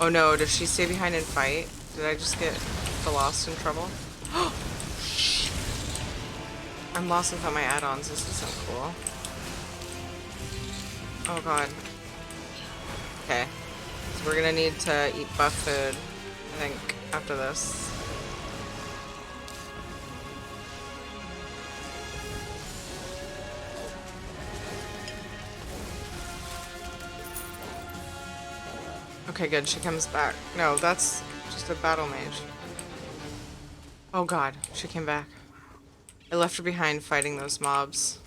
[SPEAKER 1] Oh no, does she stay behind and fight? Did I just get lost in trouble? I'm lost without my add-ons. This isn't cool. Oh god. Okay. So we're gonna need to eat buff food, I think, after this. Okay, good. She comes back. No, that's just a battle mage. Oh god, she came back. I left her behind fighting those mobs.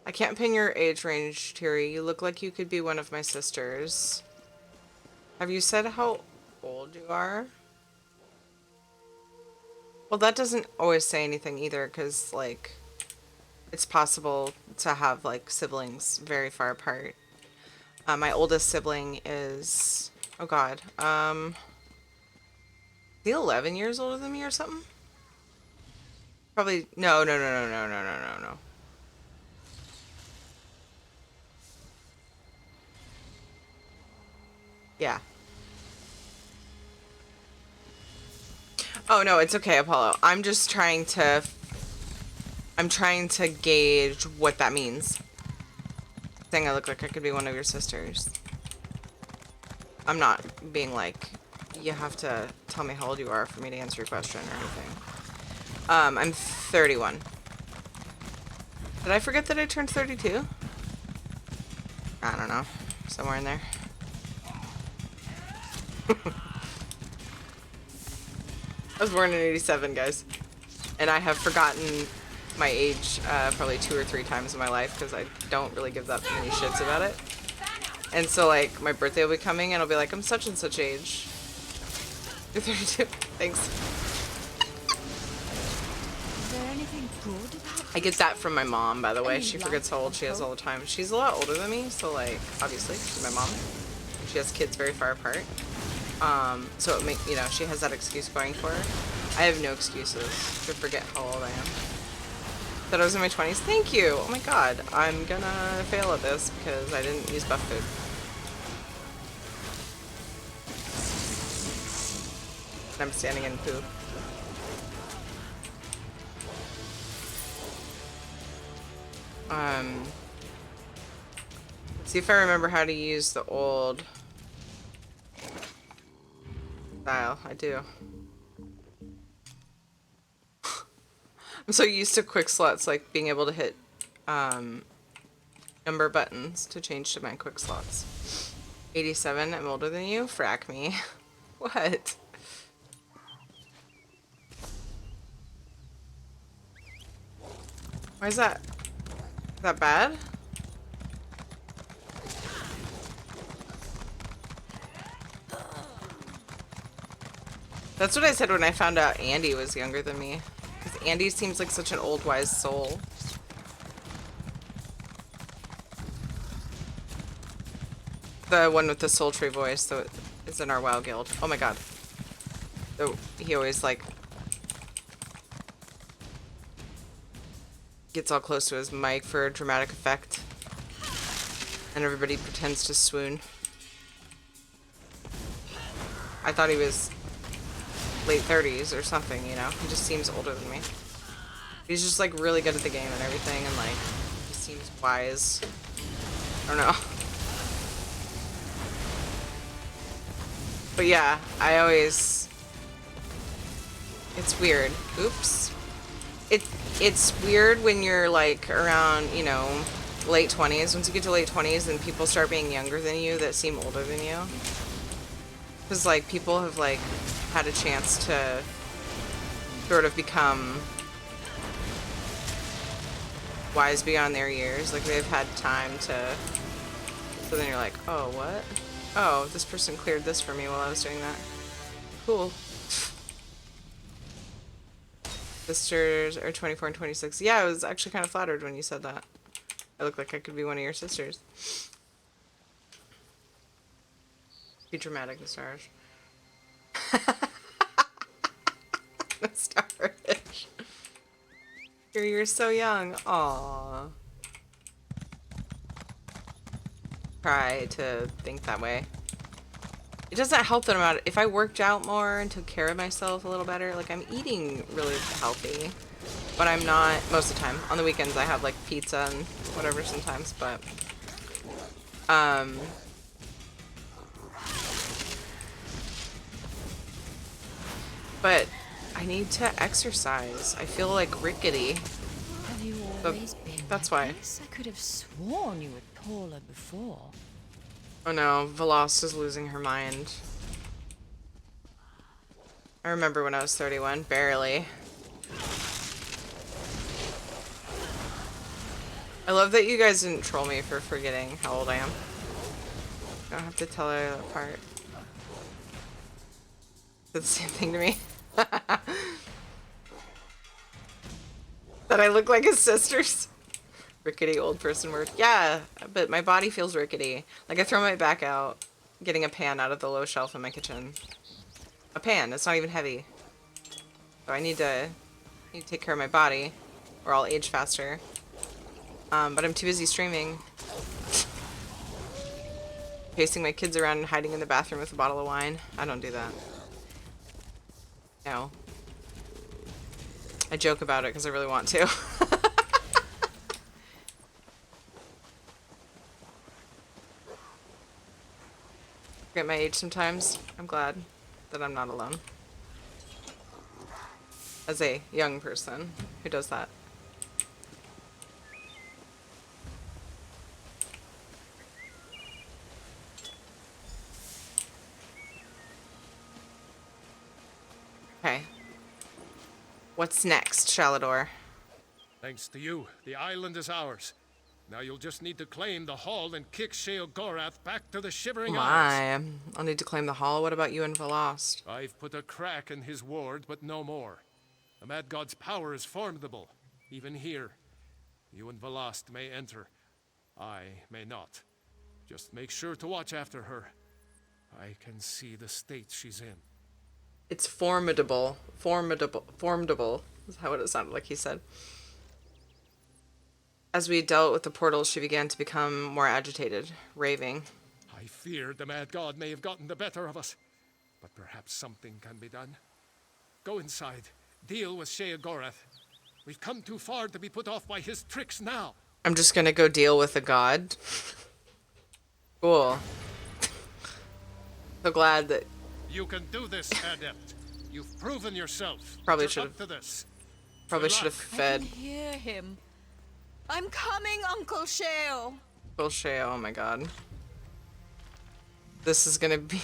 [SPEAKER 1] I can't pin your age range, Tiri. You look like you could be one of my sisters. Have you said how old you are? Well, that doesn't always say anything either, because, like, it's possible to have, like, siblings very far apart. My oldest sibling is... Oh, God. Is he 11 years older than me or something? Probably... No. Yeah. Oh, no, it's okay, Apollo. I'm just trying to... I'm trying to gauge what that means. Saying I look like I could be one of your sisters. I'm not being like, you have to tell me how old you are for me to answer your question or anything. I'm 31. Did I forget that I turned 32? I don't know. Somewhere in there. I was born in 87, guys. And I have forgotten my age probably 2 or 3 times in my life because I don't really give that many shits about it. And so, like, my birthday will be coming and I'll be like, I'm such and such age. You're 32. Thanks.
[SPEAKER 3] Is there anything good about
[SPEAKER 1] I get that from my mom, by the way. She forgets how old she is all the time. She's a lot older than me, so like, obviously, she's my mom. She has kids very far apart. So it you know, she has that excuse going for her. I have no excuses to forget how old I am. That I was in my 20s. Thank you. Oh my god. I'm gonna fail at this because I didn't use buff food. I'm standing in poo. Let's see if I remember how to use the old style. I do. I'm so used to quick slots, like being able to hit number buttons to change to my quick slots. 87, I'm older than you? Frack me. What? Why is that? Is that bad? That's what I said when I found out Andy was younger than me. Because Andy seems like such an old, wise soul. The one with the sultry voice that is in our WoW guild. Oh my god. So he always, like, gets all close to his mic for dramatic effect. And everybody pretends to swoon. I thought he was late 30s or something, you know? He just seems older than me. He's just, like, really good at the game and everything, and, like, he seems wise. I don't know. But yeah, I always... It's weird. Oops. It's weird when you're, like, around, you know, late 20s. Once you get to late 20s and people start being younger than you that seem older than you. Because, like, people have, like, had a chance to sort of become wise beyond their years. Like, they've had time to... So then you're like, oh, what? Oh, this person cleared this for me while I was doing that. Cool. Sisters are 24 and 26. Yeah, I was actually kind of flattered when you said that. I look like I could be one of your sisters. Be dramatic, Nostarish. Nostarish. You're so young. Aww. Try to think that way. It doesn't help that I'm out. If I worked out more and took care of myself a little better, like, I'm eating really healthy, but I'm not most of the time. On the weekends I have, like, pizza and whatever sometimes, but I need to exercise. I feel like rickety.
[SPEAKER 5] Have you always been
[SPEAKER 1] That's
[SPEAKER 5] like
[SPEAKER 1] why.
[SPEAKER 5] this? I could have sworn you were taller before.
[SPEAKER 1] Oh no, Veloz is losing her mind. I remember when I was 31, barely. I love that you guys didn't troll me for forgetting how old I am. I don't have to tell her that part. That's the same thing to me. That I look like his sisters. Rickety old person word. Yeah, but my body feels rickety. Like, I throw my back out, getting a pan out of the low shelf in my kitchen. A pan, it's not even heavy. So I need to take care of my body, or I'll age faster. But I'm too busy streaming. Pacing my kids around and hiding in the bathroom with a bottle of wine. I don't do that. No. I joke about it because I really want to. Forget my age sometimes. I'm glad that I'm not alone. As a young person who does that. Okay. What's next, Shalador?
[SPEAKER 8] Thanks to you, the island is ours. Now you'll just need to claim the hall and kick Sheogorath back to the Shivering Isles.
[SPEAKER 1] I'll need to claim the hall. What about you and Velost?
[SPEAKER 8] I've put a crack in his ward, but no more. The Mad God's power is formidable, even here. You and Velast may enter. I may not. Just make sure to watch after her. I can see the state she's in.
[SPEAKER 1] It's formidable. Formidable. Is how it sounded like he said. As we dealt with the portals, she began to become more agitated, raving.
[SPEAKER 8] I feared the mad god may have gotten the better of us. But perhaps something can be done. Go inside. Deal with Sheogorath. We've come too far to be put off by his tricks now.
[SPEAKER 1] I'm just gonna go deal with the god. Cool. So glad that...
[SPEAKER 8] You can do this, Adept. You've proven yourself.
[SPEAKER 1] Probably
[SPEAKER 8] You're
[SPEAKER 1] should
[SPEAKER 8] up to this.
[SPEAKER 1] Probably should have fed.
[SPEAKER 5] I can hear him. I'm coming, Uncle Shale.
[SPEAKER 1] Bullshit, oh my god. This is gonna be...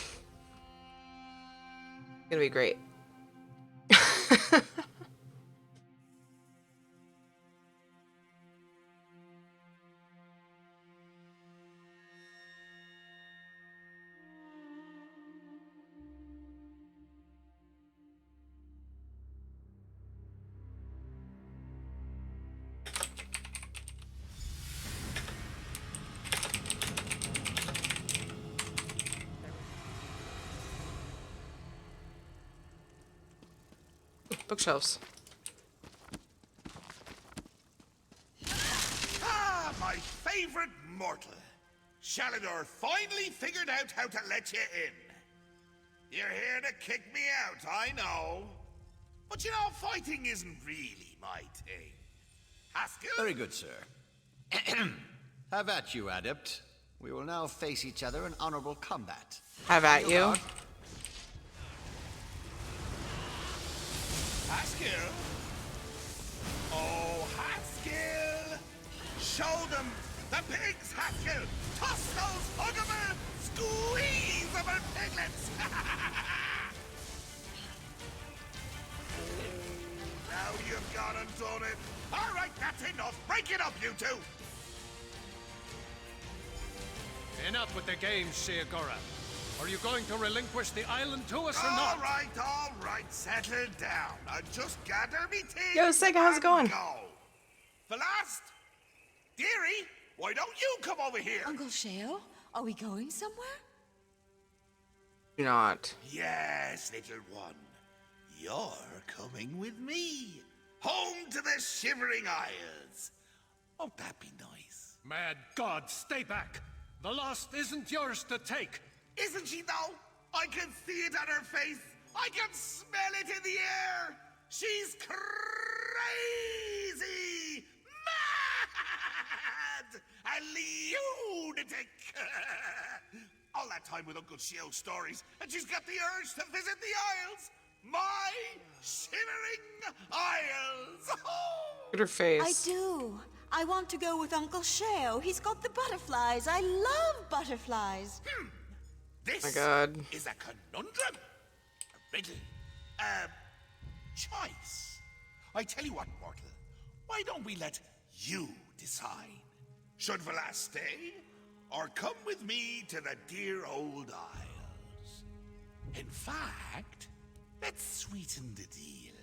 [SPEAKER 1] gonna be great. Bookshelves.
[SPEAKER 4] Ah, my favorite mortal. Shalador finally figured out how to let you in. You're here to kick me out, I know. But you know, fighting isn't really my thing. Haskell?
[SPEAKER 9] Very good, sir. Have at you, Adept. We will now face each other in honorable combat.
[SPEAKER 1] Have at you.
[SPEAKER 4] Haskell? Oh, Haskell! Show them the pigs, Haskell! Toss those hugable, squeezable piglets! Now you've gone and done it. All right, that's enough. Break it up, you two.
[SPEAKER 8] Enough with the games, Sheogorath. Are you going to relinquish the island to us or not?
[SPEAKER 4] All right. Settle down. Now just gather me things.
[SPEAKER 1] Yo, Sega, how's it going?
[SPEAKER 4] Go. Velast, dearie, why don't you come over here?
[SPEAKER 5] Uncle Shale, are we going somewhere?
[SPEAKER 1] Do not.
[SPEAKER 4] Yes, little one. You're coming with me. Home to the Shivering Isles. Won't that be nice?
[SPEAKER 8] Mad God, stay back. The lost isn't yours to take.
[SPEAKER 4] Isn't she, though? I can see it on her face. I can smell it in the air. She's crazy. Mad. A lunatic. All that time with Uncle Shio's stories, and she's got the urge to visit the Isles. My Shivering Isles.
[SPEAKER 1] Look at her face.
[SPEAKER 5] I do. I want to go with Uncle Shale. He's got the butterflies. I love butterflies.
[SPEAKER 4] This
[SPEAKER 1] My God.
[SPEAKER 4] is a conundrum, a riddle, a choice. I tell you what, mortal, why don't we let you decide? Should Velast stay, or come with me to the dear old Isles? In fact, let's sweeten the deal.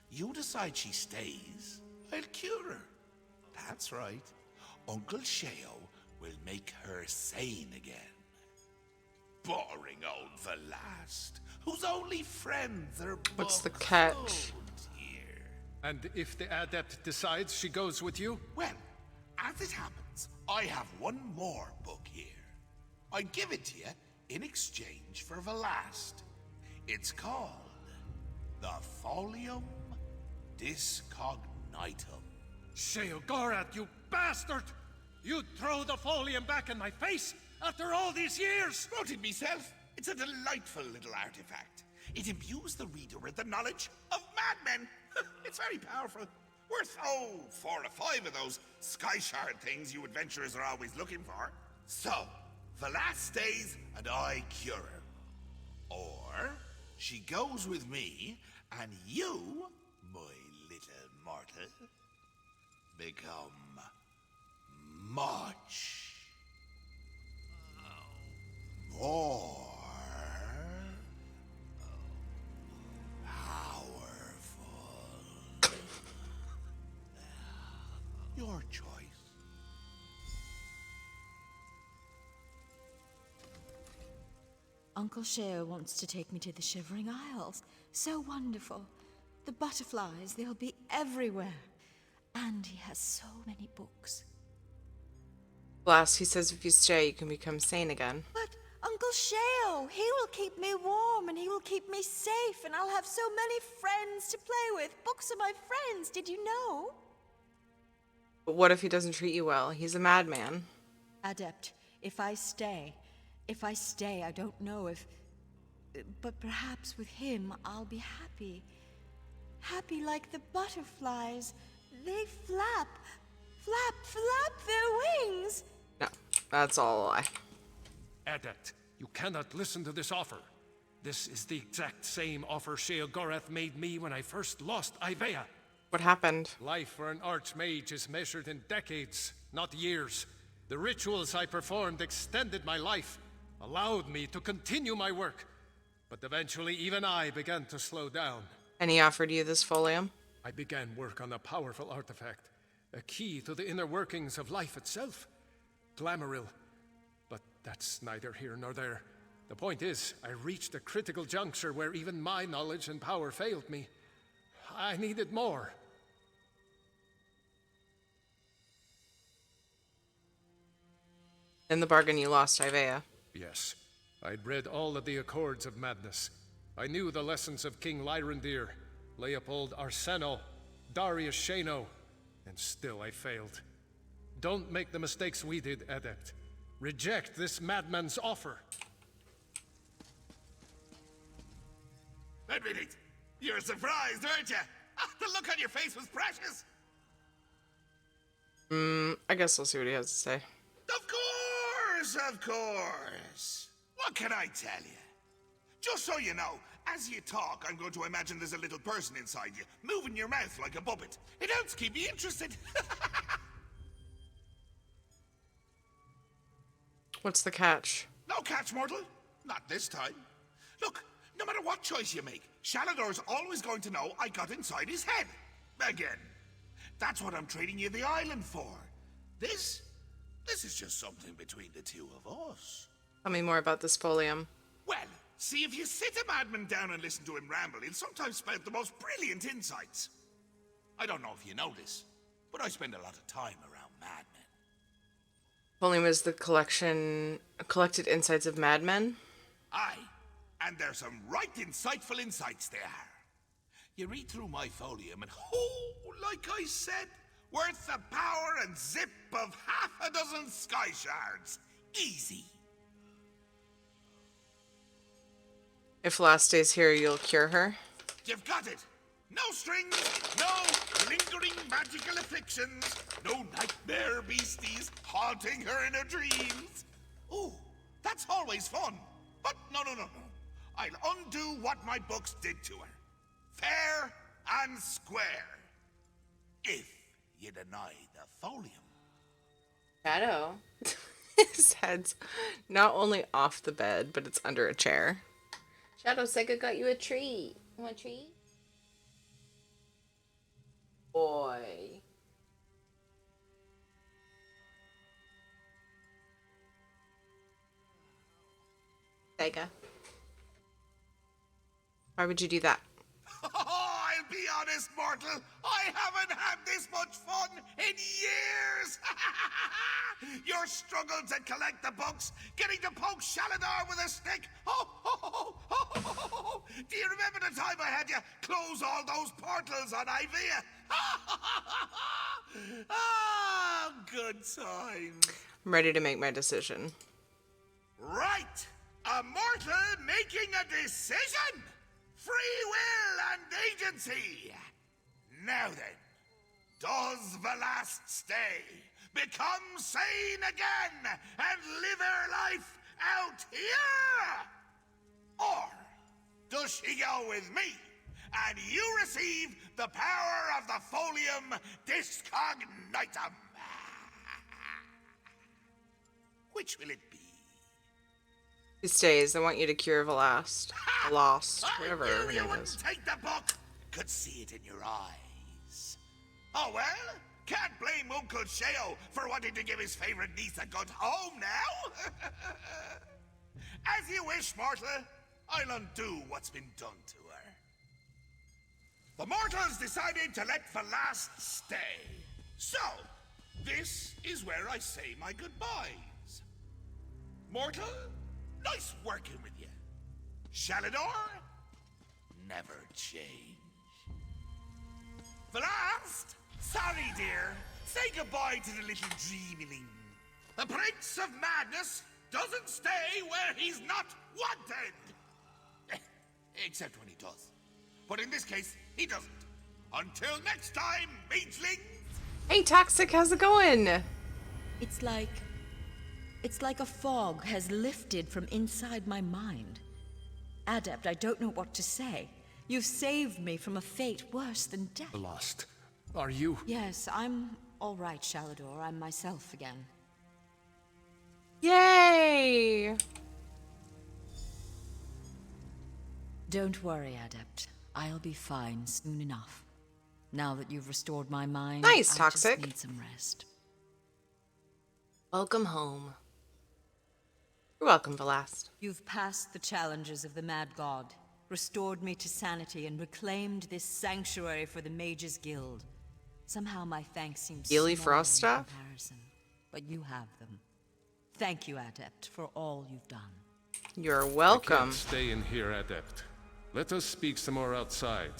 [SPEAKER 4] You decide she stays, I'll cure her. That's right. Uncle Sheo will make her sane again. Boring old Velast, whose only friends are
[SPEAKER 1] What's the
[SPEAKER 4] books
[SPEAKER 1] catch?
[SPEAKER 4] owned here.
[SPEAKER 8] And if the Adept decides she goes with you?
[SPEAKER 4] Well, as it happens, I have one more book here. I give it to you in exchange for Velast. It's called the Folium Discognitum.
[SPEAKER 8] Sheogorath, you bastard! You'd throw the folium back in my face after all these years!
[SPEAKER 4] Wrote it myself. It's a delightful little artifact. It imbues the reader with the knowledge of madmen. It's very powerful. Worth, 4 or 5 of those sky shard things you adventurers are always looking for. So, Velast stays and I cure her. Or, she goes with me and you, my little mortal, become much more powerful.
[SPEAKER 10] Uncle Sheo wants to take me to the Shivering Isles. So wonderful. The butterflies, they'll be everywhere. And he has so many books.
[SPEAKER 1] Blast, he says if you stay, you can become sane again.
[SPEAKER 10] But Uncle Sheo, he will keep me warm and he will keep me safe and I'll have so many friends to play with. Books are my friends, did you know?
[SPEAKER 1] But what if he doesn't treat you well? He's a madman.
[SPEAKER 10] Adept, if I stay, I don't know if... But perhaps with him, I'll be happy. Happy like the butterflies. They flap, flap their wings.
[SPEAKER 1] No, that's all a lie.
[SPEAKER 8] Adept, you cannot listen to this offer. This is the exact same offer Sheogorath made me when I first lost Ivea.
[SPEAKER 1] What happened?
[SPEAKER 8] Life for an archmage is measured in decades, not years. The rituals I performed extended my life, allowed me to continue my work. But eventually even I began to slow down.
[SPEAKER 1] And he offered you this folium?
[SPEAKER 8] I began work on a powerful artifact, a key to the inner workings of life itself. Glamouril. But that's neither here nor there. The point is, I reached a critical juncture where even my knowledge and power failed me. I needed more.
[SPEAKER 1] In the bargain, you lost Ivea.
[SPEAKER 8] Yes. I'd read all of the Accords of Madness. I knew the lessons of King Lyrandir, Leopold Arseno, Darius Shano, and still I failed. Don't make the mistakes we did, Adept. Reject this madman's offer.
[SPEAKER 4] Admit it. You're surprised, aren't you? The look on your face was precious.
[SPEAKER 1] I guess we'll see what he has to say.
[SPEAKER 4] Of course, of course. What can I tell you? Just so you know, as you talk, I'm going to imagine there's a little person inside you, moving your mouth like a puppet. It helps keep me interested.
[SPEAKER 1] What's the catch?
[SPEAKER 4] No catch, mortal. Not this time. Look, no matter what choice you make, Shalador's always going to know I got inside his head. Again. That's what I'm trading you the island for. This is just something between the two of us.
[SPEAKER 1] Tell me more about this folium.
[SPEAKER 4] Well, see, if you sit a madman down and listen to him ramble, he'll sometimes spout the most brilliant insights. I don't know if you know this, but I spend a lot of time around madmen.
[SPEAKER 1] Folium is the collected insights of madmen?
[SPEAKER 4] Aye, and there's some right insightful insights there. You read through my folium and, like I said, worth the power and zip of half a dozen sky shards. Easy.
[SPEAKER 1] If Last stays here, you'll cure her?
[SPEAKER 4] You've got it. No strings, no lingering magical afflictions, no nightmare beasties haunting her in her dreams. Ooh, that's always fun. But no. I'll undo what my books did to her. Fair and square. If you deny the folium.
[SPEAKER 1] Shadow. His head's not only off the bed, but it's under a chair. Shadow, Sega got you a treat. You want a treat? Boy. Sega. Why would you do that?
[SPEAKER 4] I'll be honest, mortal. I haven't had this much fun in years. Your struggle to collect the books, getting to poke Shaladar with a stick. Do you remember the time I had you close all those portals on Ivea? Good times.
[SPEAKER 1] I'm ready to make my decision.
[SPEAKER 4] Right. A mortal making a decision. Free will and agency. Now then, does Velast stay, become sane again, and live her life out here? Or does she go with me, and you receive the power of the Folium Discognitum? Which will it be?
[SPEAKER 1] He stays. I want you to cure Velast. Lost. Whatever
[SPEAKER 4] I
[SPEAKER 1] her
[SPEAKER 4] knew you
[SPEAKER 1] name
[SPEAKER 4] wouldn't
[SPEAKER 1] is.
[SPEAKER 4] take the book. Could see it in your eyes. Oh well, can't blame Uncle Sheo for wanting to give his favorite niece a good home now. As you wish, mortal. I'll undo what's been done to her. The mortals decided to let Velast stay. So, this is where I say my goodbyes. Mortal, nice working with you. Shalador, never change. Velast, sorry dear. Say goodbye to the little dreamling. The Prince of Madness doesn't stay where he's not wanted. Except when he does. But in this case, he doesn't. Until next time, magelings!
[SPEAKER 1] Hey, Toxic, how's it going?
[SPEAKER 10] It's like a fog has lifted from inside my mind. Adept, I don't know what to say. You've saved me from a fate worse than death.
[SPEAKER 8] Lost. Are you?
[SPEAKER 10] Yes, I'm all right, Shalador. I'm myself again.
[SPEAKER 1] Yay!
[SPEAKER 10] Don't worry, Adept. I'll be fine soon enough. Now that you've restored my mind,
[SPEAKER 1] Nice,
[SPEAKER 10] I
[SPEAKER 1] Toxic.
[SPEAKER 10] just need some rest.
[SPEAKER 1] Welcome home. You're welcome, Velast.
[SPEAKER 10] You've passed the challenges of the Mad God, restored me to sanity, and reclaimed this sanctuary for the Mages Guild. Somehow my thanks seem
[SPEAKER 1] Gilly
[SPEAKER 10] small
[SPEAKER 1] Frost
[SPEAKER 10] in
[SPEAKER 1] stuff?
[SPEAKER 10] comparison, but you have them. Thank you, Adept, for all you've done.
[SPEAKER 1] You're
[SPEAKER 8] I
[SPEAKER 1] welcome.
[SPEAKER 8] can't stay in here, Adept. Let us speak some more outside.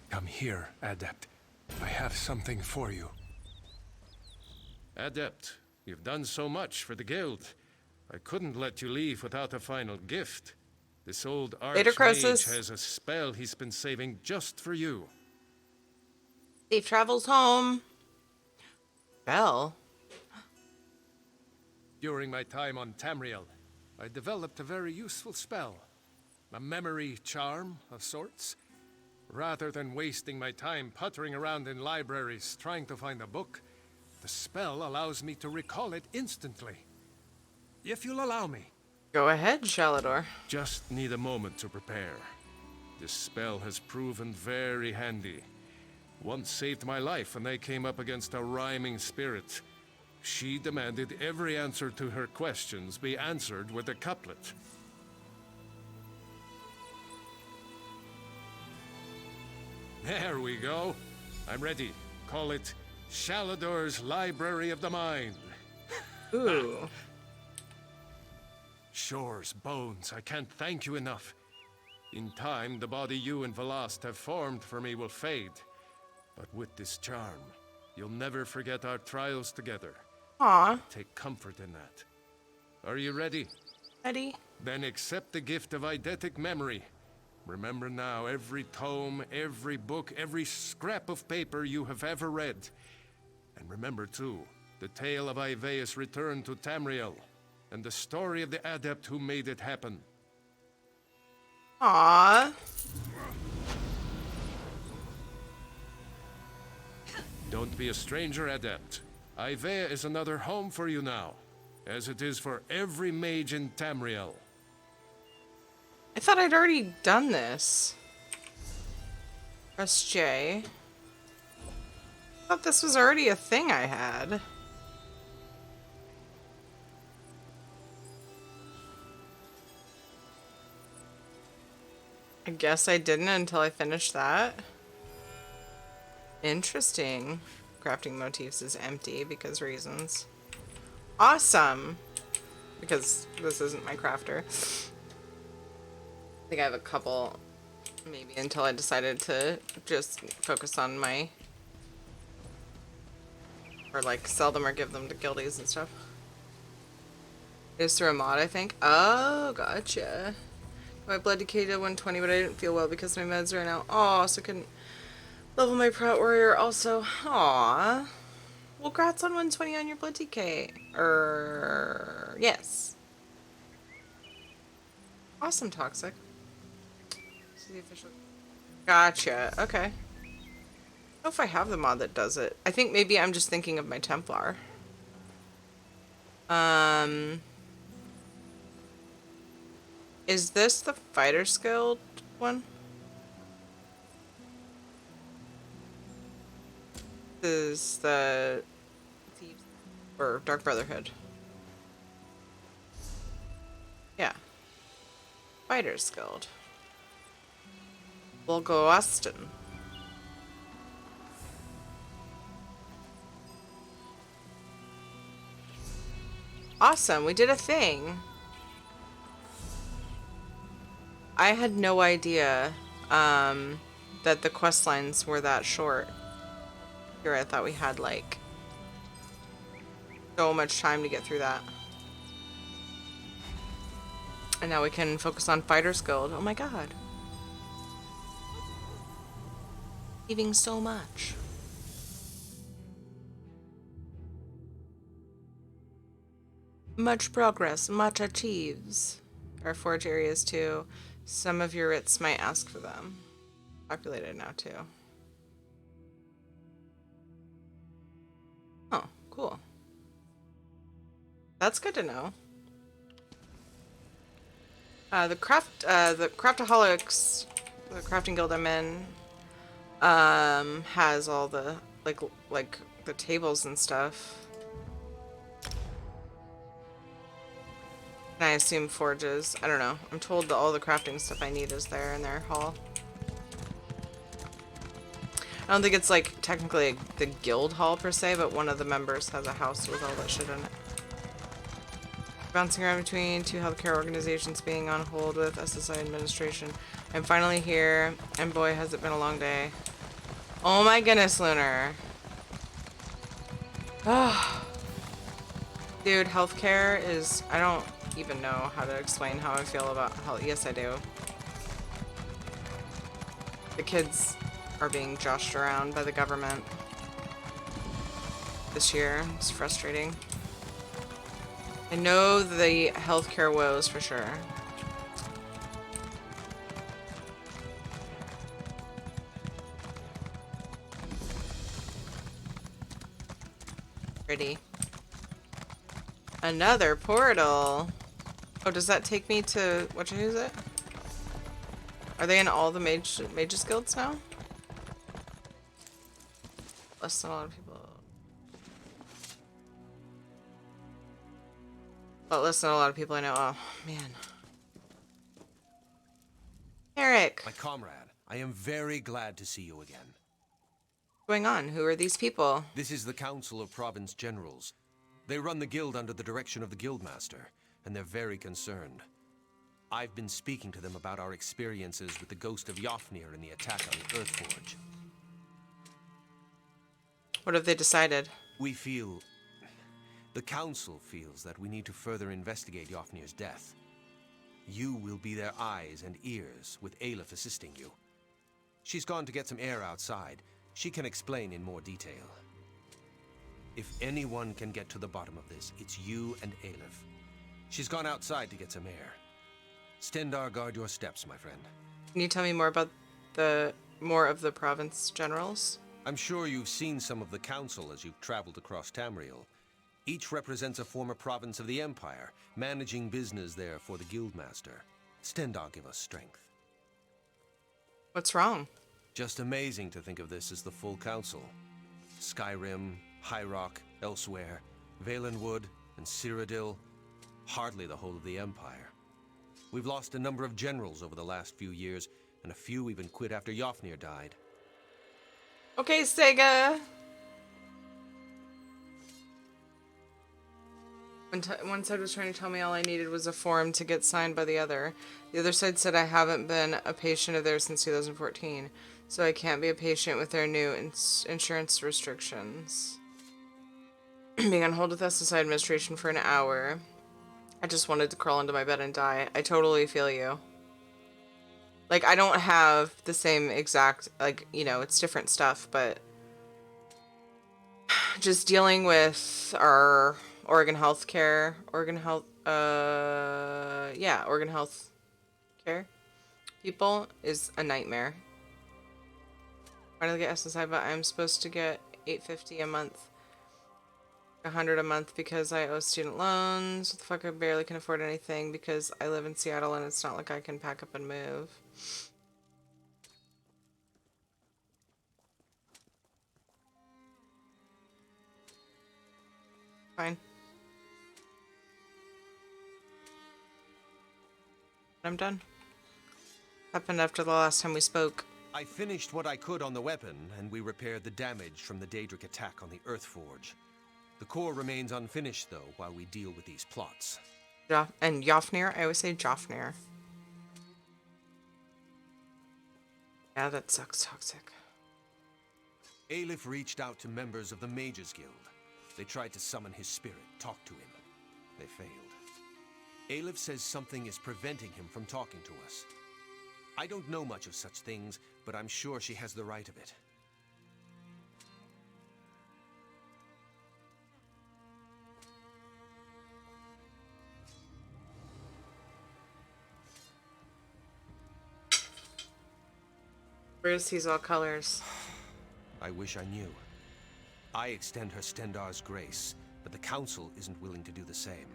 [SPEAKER 8] Come here, Adept. I have something for you. Adept, you've done so much for the guild. I couldn't let you leave without a final gift. This old
[SPEAKER 1] Later,
[SPEAKER 8] archmage
[SPEAKER 1] Croesus.
[SPEAKER 8] has a spell he's been saving just for you.
[SPEAKER 1] Safe travels home. Bell.
[SPEAKER 8] During my time on Tamriel, I developed a very useful spell. A memory charm of sorts. Rather than wasting my time puttering around in libraries trying to find a book, the spell allows me to recall it instantly. If you'll allow me.
[SPEAKER 1] Go ahead, Shalador.
[SPEAKER 8] Just need a moment to prepare. This spell has proven very handy. Once saved my life when I came up against a rhyming spirit. She demanded every answer to her questions be answered with a couplet. There we go. I'm ready. Call it Shalador's Library of the Mind.
[SPEAKER 1] Ooh.
[SPEAKER 8] Shores, bones, I can't thank you enough. In time, the body you and Velast have formed for me will fade. But with this charm, you'll never forget our trials together.
[SPEAKER 1] Aw.
[SPEAKER 8] Take comfort in that. Are you ready?
[SPEAKER 1] Ready?
[SPEAKER 8] Then accept the gift of eidetic memory. Remember now every tome, every book, every scrap of paper you have ever read. And remember too, the tale of Ivaeus' return to Tamriel, and the story of the adept who made it happen.
[SPEAKER 1] Aw.
[SPEAKER 8] Don't be a stranger, adept. Ivaea is another home for you now, as it is for every mage in Tamriel.
[SPEAKER 1] I thought I'd already done this. Press J. I thought this was already a thing I had. I guess I didn't until I finished that. Interesting. Crafting motifs is empty because reasons. Awesome! Because this isn't my crafter. I think I have a couple, maybe, until I decided to just focus on my, or like sell them or give them to guildies and stuff. It was through a mod, I think. Oh, gotcha. My blood decayed to 120, but I didn't feel well because my meds ran out. Aw, so I couldn't level my Prout Warrior also. Aw. Well, congrats on 120 on your blood decay. Yes. Awesome, Toxic. This is the official. Gotcha. Okay. I don't know if I have the mod that does it. I think maybe I'm just thinking of my Templar. Is this the Fighter's Guild one? This is the Thieves or Dark Brotherhood. Yeah. Fighter's Guild. We'll go Austin. Awesome, we did a thing. I had no idea that the quest lines were that short. Here, I thought we had like so much time to get through that. And now we can focus on Fighter's Guild. Oh my god. Achieving so much. Much progress, much achieves. Our forge areas too. Some of your writs might ask for them. Populated now too. Oh, cool. That's good to know. The Craftaholics, the crafting guild I'm in, has all the like the tables and stuff. And I assume forges. I don't know. I'm told that all the crafting stuff I need is there in their hall. I don't think it's like technically the guild hall per se, but one of the members has a house with all that shit in it. Bouncing around between two healthcare organizations, being on hold with SSI administration. I'm finally here, and boy has it been a long day. Oh my goodness, Lunar. Oh. Dude, healthcare is... I don't even know how to explain how I feel about health. Yes, I do. The kids are being joshed around by the government this year. It's frustrating. I know the healthcare woes for sure. Pretty. Another portal. Oh, does that take me to what is it? Are they in all the mages guilds now? Less than a lot of people. But less than a lot of people I know. Oh man. Eric.
[SPEAKER 11] My comrade, I am very glad to see you again.
[SPEAKER 1] What's going on? Who are these people?
[SPEAKER 11] This is the Council of Province Generals. They run the guild under the direction of the Guildmaster, and they're very concerned. I've been speaking to them about our experiences with the ghost of Yofnir in the attack on the Earthforge.
[SPEAKER 1] What have they decided?
[SPEAKER 11] We feel... The Council feels that we need to further investigate Yofnir's death. You will be their eyes and ears, with Aleph assisting you. She's gone to get some air outside. She can explain in more detail. If anyone can get to the bottom of this, it's you and Aleph. She's gone outside to get some air. Stendar, guard your steps, my friend.
[SPEAKER 1] Can you tell me more about more of the province generals?
[SPEAKER 11] I'm sure you've seen some of the council as you've traveled across Tamriel. Each represents a former province of the Empire, managing business there for the Guildmaster. Stendar give us strength.
[SPEAKER 1] What's wrong?
[SPEAKER 11] Just amazing to think of this as the full council. Skyrim, High Rock, elsewhere, Valenwood, and Cyrodiil. Hardly the whole of the Empire. We've lost a number of generals over the last few years, and a few even quit after Yofnir died.
[SPEAKER 1] Okay, Sega. One side was trying to tell me all I needed was a form to get signed by the other. The other side said I haven't been a patient of theirs since 2014, so I can't be a patient with their new insurance restrictions. Being on hold with SSI administration for an hour. I just wanted to crawl into my bed and die. I totally feel you. Like, I don't have the same exact, like, you know, it's different stuff, but just dealing with our Oregon Health Care people is a nightmare. Finally get SSI, but I'm supposed to get $850 a month. $100 a month because I owe student loans. What the fuck, I barely can afford anything because I live in Seattle and it's not like I can pack up and move. Fine. I'm done. Happened after the last time we spoke.
[SPEAKER 11] I finished what I could on the weapon, and we repaired the damage from the Daedric attack on the Earthforge. The core remains unfinished, though, while we deal with these plots.
[SPEAKER 1] And Jofnir? I always say Jofnir. Yeah, that sucks, Toxic.
[SPEAKER 11] Aelif reached out to members of the Mages Guild. They tried to summon his spirit, talk to him. They failed. Aelif says something is preventing him from talking to us. I don't know much of such things, but I'm sure she has the right of it.
[SPEAKER 1] Where's he's all colors?
[SPEAKER 11] I wish I knew. I extend her Stendarr's grace, but the Council isn't willing to do the same.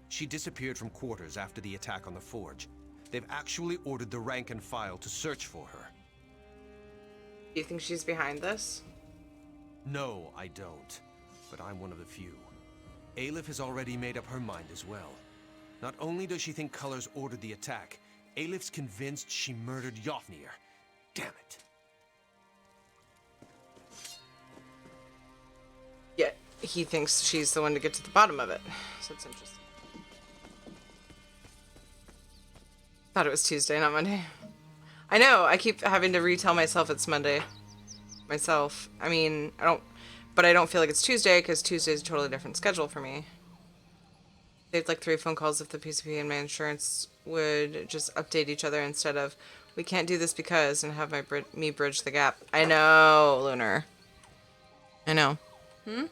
[SPEAKER 11] She disappeared from quarters after the attack on the Forge. They've actually ordered the rank and file to search for her.
[SPEAKER 1] Do you think she's behind this?
[SPEAKER 11] No, I don't. But I'm one of the few. Aelif has already made up her mind as well. Not only does she think Colors ordered the attack, Aelif's convinced she murdered Jofnir. Damn it.
[SPEAKER 1] Yeah, he thinks she's the one to get to the bottom of it. So it's interesting. Thought it was Tuesday, not Monday. I know, I keep having to retell myself it's Monday. Myself. I mean, but I don't feel like it's Tuesday because Tuesday's a totally different schedule for me. Saved like 3 phone calls if the PCP and my insurance would just update each other instead of, we can't do this because, and have me bridge the gap. I know, Lunar. I know. Hmm?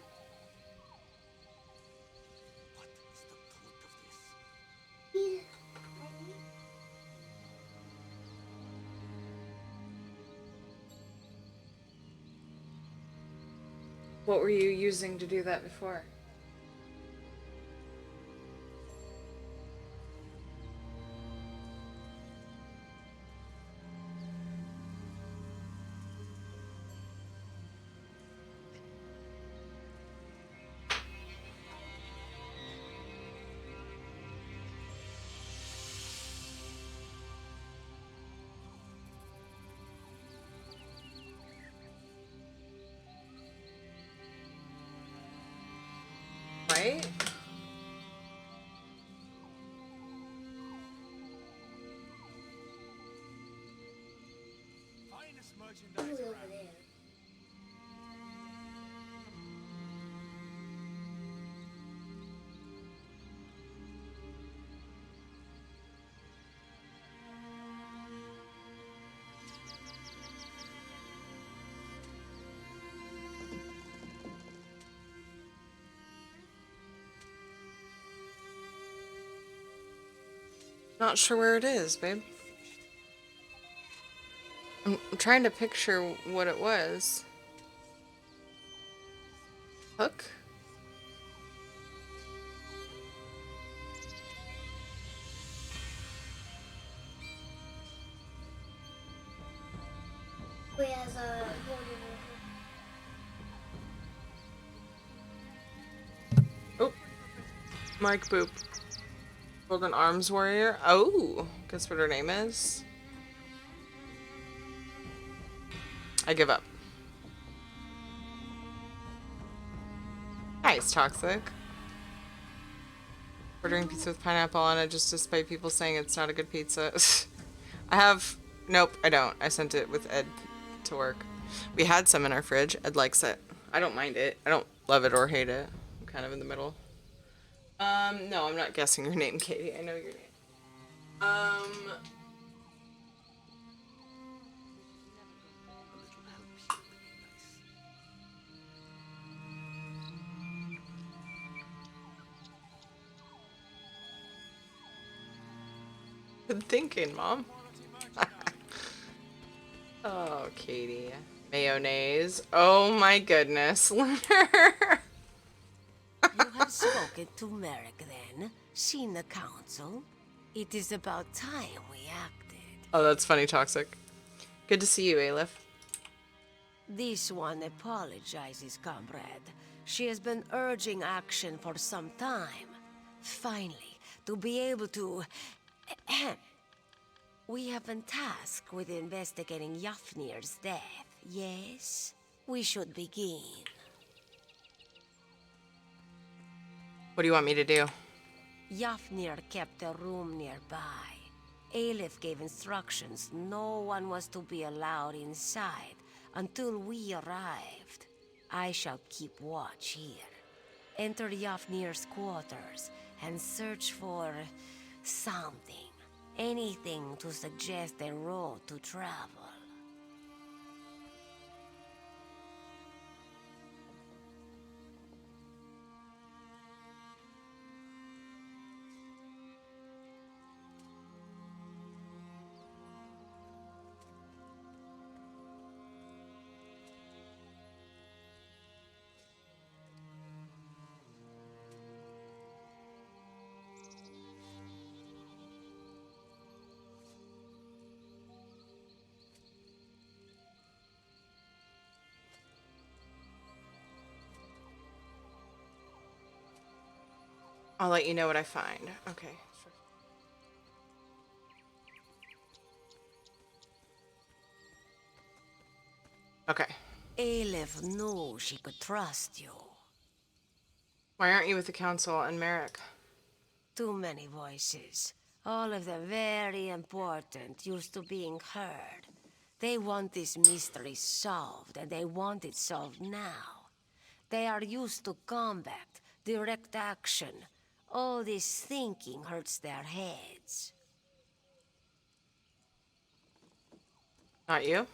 [SPEAKER 1] What were you using to do that before? Right?
[SPEAKER 4] Finest merchandise around.
[SPEAKER 1] Not sure where it is, babe. I'm trying to picture what it was. Hook?
[SPEAKER 2] Whereas
[SPEAKER 1] Oh, Mike Boop. Golden Arms Warrior. Oh, guess what her name is? I give up. Nice, Toxic. Ordering pizza with pineapple on it just despite people saying it's not a good pizza. Nope, I don't. I sent it with Ed to work. We had some in our fridge. Ed likes it. I don't mind it. I don't love it or hate it. I'm kind of in the middle. No, I'm not guessing your name, Katie. I know your name. Good thinking, Mom. Oh, Katie. Mayonnaise. Oh my goodness, Lunar.
[SPEAKER 5] You have spoken to Merrick then, seen the council. It is about time we acted.
[SPEAKER 1] Oh, that's funny, Toxic. Good to see you, Aleph.
[SPEAKER 5] This one apologizes, comrade. She has been urging action for some time. Finally, to be able to... We have been tasked with investigating Yafnir's death, yes? We should begin.
[SPEAKER 1] What do you want me to do?
[SPEAKER 5] Yafnir kept a room nearby. Aleph gave instructions no one was to be allowed inside until we arrived. I shall keep watch here. Enter Yafnir's quarters and search for something. Anything to suggest a road to travel.
[SPEAKER 1] I'll let you know what I find. Okay. Sure. Okay.
[SPEAKER 5] Aleph knew she could trust you.
[SPEAKER 1] Why aren't you with the council and Merrick?
[SPEAKER 5] Too many voices. All of them very important, used to being heard. They want this mystery solved, and they want it solved now. They are used to combat, direct action. All this thinking hurts their heads.
[SPEAKER 1] Not you?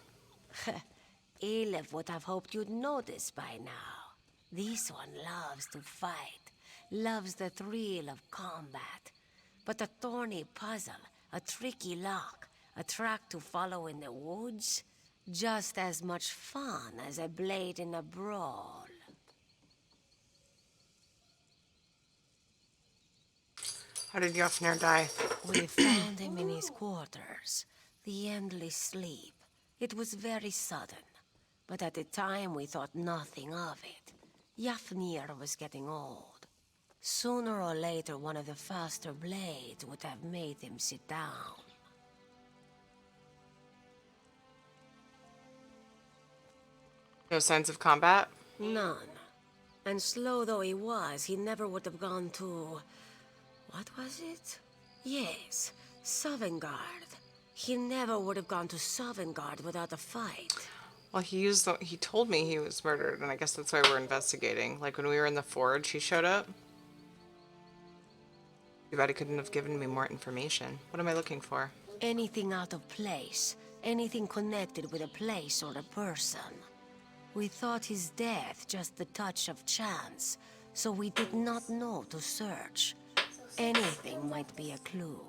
[SPEAKER 5] Aleph would have hoped you'd notice by now. This one loves to fight, loves the thrill of combat. But a thorny puzzle, a tricky lock, a track to follow in the woods, just as much fun as a blade in a brawl.
[SPEAKER 1] How did Yofnir die?
[SPEAKER 5] We found him in his quarters, the endless sleep. It was very sudden, but at the time we thought nothing of it. Yafnir was getting old. Sooner or later, one of the faster blades would have made him sit down.
[SPEAKER 1] No signs of combat?
[SPEAKER 5] None. And slow though he was, he never would have gone to... What was it? Yes, Sovngarde. He never would have gone to Sovngarde without a fight.
[SPEAKER 1] Well, he told me he was murdered, and I guess that's why we're investigating. Like when we were in the forge, he showed up. Too bad he couldn't have given me more information. What am I looking for?
[SPEAKER 5] Anything out of place. Anything connected with a place or a person. We thought his death just the touch of chance, so we did not know to search. Anything might be a clue.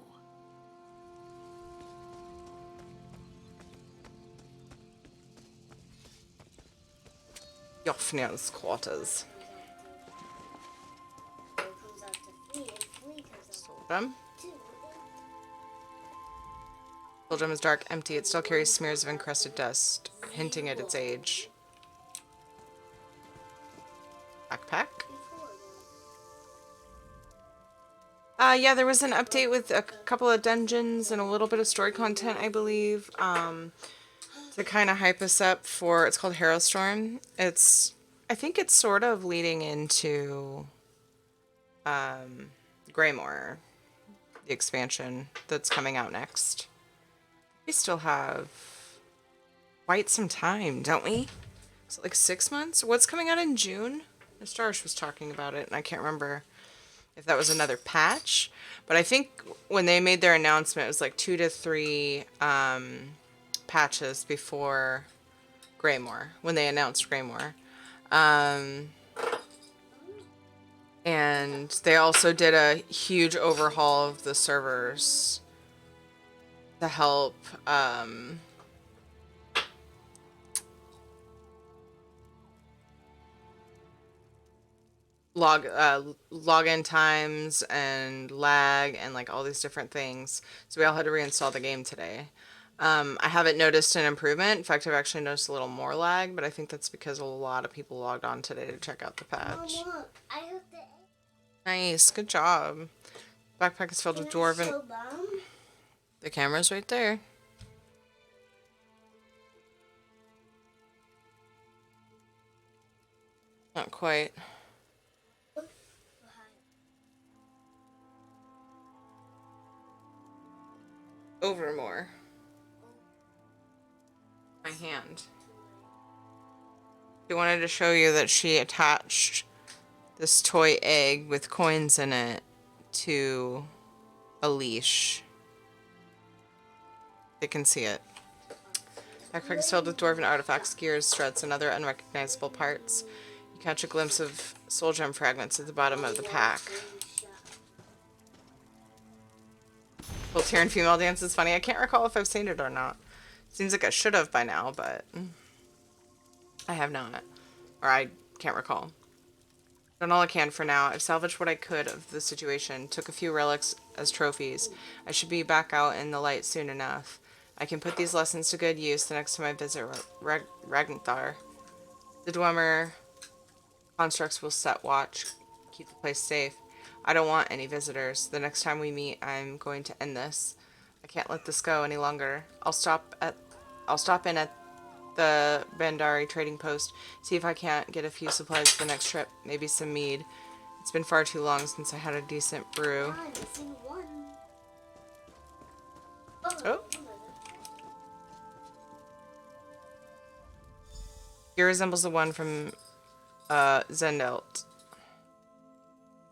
[SPEAKER 1] Yofnir's quarters. Soldrum. Soldrum is dark, empty. It still carries smears of encrusted dust, hinting at its age. Backpack. Yeah, there was an update with a couple of dungeons and a little bit of story content, I believe, to kind of hype us up for, it's called Harrowstorm. I think it's sort of leading into Greymore, the expansion that's coming out next. We still have quite some time, don't we? Is it like 6 months? What's coming out in June? Starish was talking about it, and I can't remember if that was another patch. But I think when they made their announcement, it was like 2 to 3 patches before Greymore, when they announced Greymore. And they also did a huge overhaul of the servers to help login times and lag and like all these different things. So we all had to reinstall the game today. I haven't noticed an improvement. In fact, I've actually noticed a little more lag, but I think that's because a lot of people logged on today to check out the patch.
[SPEAKER 2] Mom, look, I hooked the
[SPEAKER 1] Nice, good job. Backpack is filled with dwarven.
[SPEAKER 2] show them.
[SPEAKER 1] The camera's right there. Not quite. Overmore. My hand. She wanted to show you that she attached this toy egg with coins in it to a leash. They can see it. Backpack is filled with dwarven artifacts, gears, threads, and other unrecognizable parts. You catch a glimpse of soul gem fragments at the bottom of the pack. Voltairean female dance is funny. I can't recall if I've seen it or not. Seems like I should have by now, but I have not. Or I can't recall. Done all I can for now. I've salvaged what I could of the situation. Took a few relics as trophies. I should be back out in the light soon enough. I can put these lessons to good use the next time I visit Ragnthar. The Dwemer constructs will set watch. Keep the place safe. I don't want any visitors. The next time we meet, I'm going to end this. I can't let this go any longer. I'll stop in at the Bandari trading post, see if I can't get a few supplies for the next trip, maybe some mead. It's been far too long since I had a decent brew. Oh. Here resembles the one from Zendelt.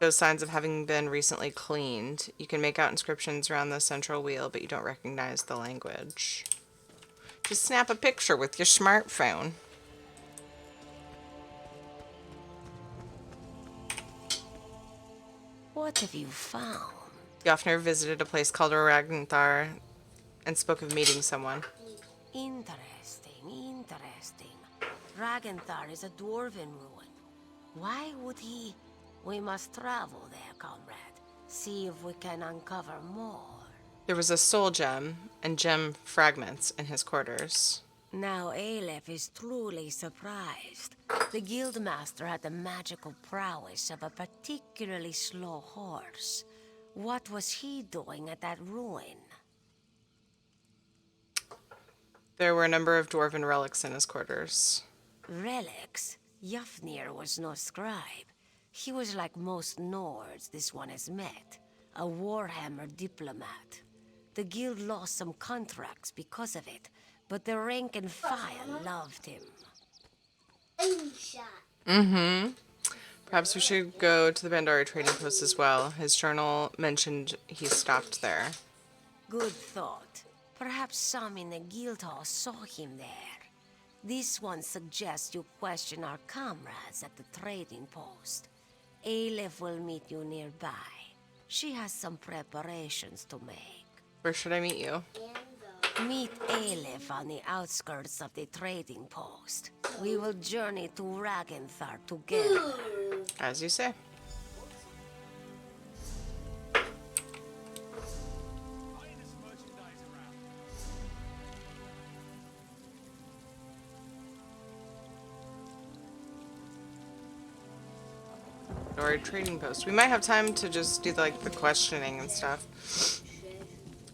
[SPEAKER 1] Shows signs of having been recently cleaned. You can make out inscriptions around the central wheel, but you don't recognize the language. Just snap a picture with your smartphone.
[SPEAKER 5] What have you found?
[SPEAKER 1] Jofnir visited a place called Ragnthar and spoke of meeting someone.
[SPEAKER 5] Interesting, interesting. Ragnthar is a dwarven ruin. Why would he? We must travel there, comrade. See if we can uncover more.
[SPEAKER 1] There was a soul gem and gem fragments in his quarters.
[SPEAKER 5] Now Aleph is truly surprised. The guildmaster had the magical prowess of a particularly slow horse. What was he doing at that ruin?
[SPEAKER 1] There were a number of dwarven relics in his quarters.
[SPEAKER 5] Relics? Jafnir was no scribe. He was like most Nords this one has met. A Warhammer diplomat. The guild lost some contracts because of it, but the rank and file loved him.
[SPEAKER 1] Mm-hmm. Perhaps we should go to the Bandari trading post as well. His journal mentioned he stopped there.
[SPEAKER 5] Good thought. Perhaps some in the guild hall saw him there. This one suggests you question our comrades at the trading post. Aleph will meet you nearby. She has some preparations to make.
[SPEAKER 1] Where should I meet you?
[SPEAKER 5] Meet Aleph on the outskirts of the trading post. We will journey to Ragnthar together.
[SPEAKER 1] As you say. Or trading post. We might have time to just do the questioning and stuff.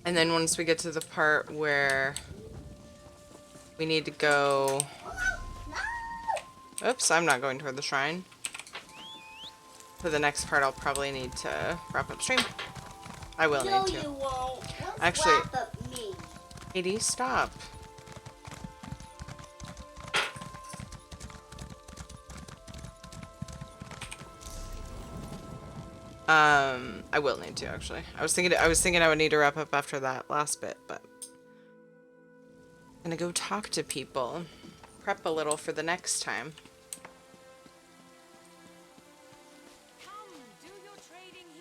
[SPEAKER 1] And then once we get to the part where we need to go... Oops, I'm not going toward the shrine. For the next part, I'll probably need to wrap up stream. I will need to.
[SPEAKER 2] You won't.
[SPEAKER 1] Actually,
[SPEAKER 2] Wrap up me.
[SPEAKER 1] Katie, stop. I will need to actually. I was thinking I would need to wrap up after that last bit, but I'm gonna go talk to people, prep a little for the next time.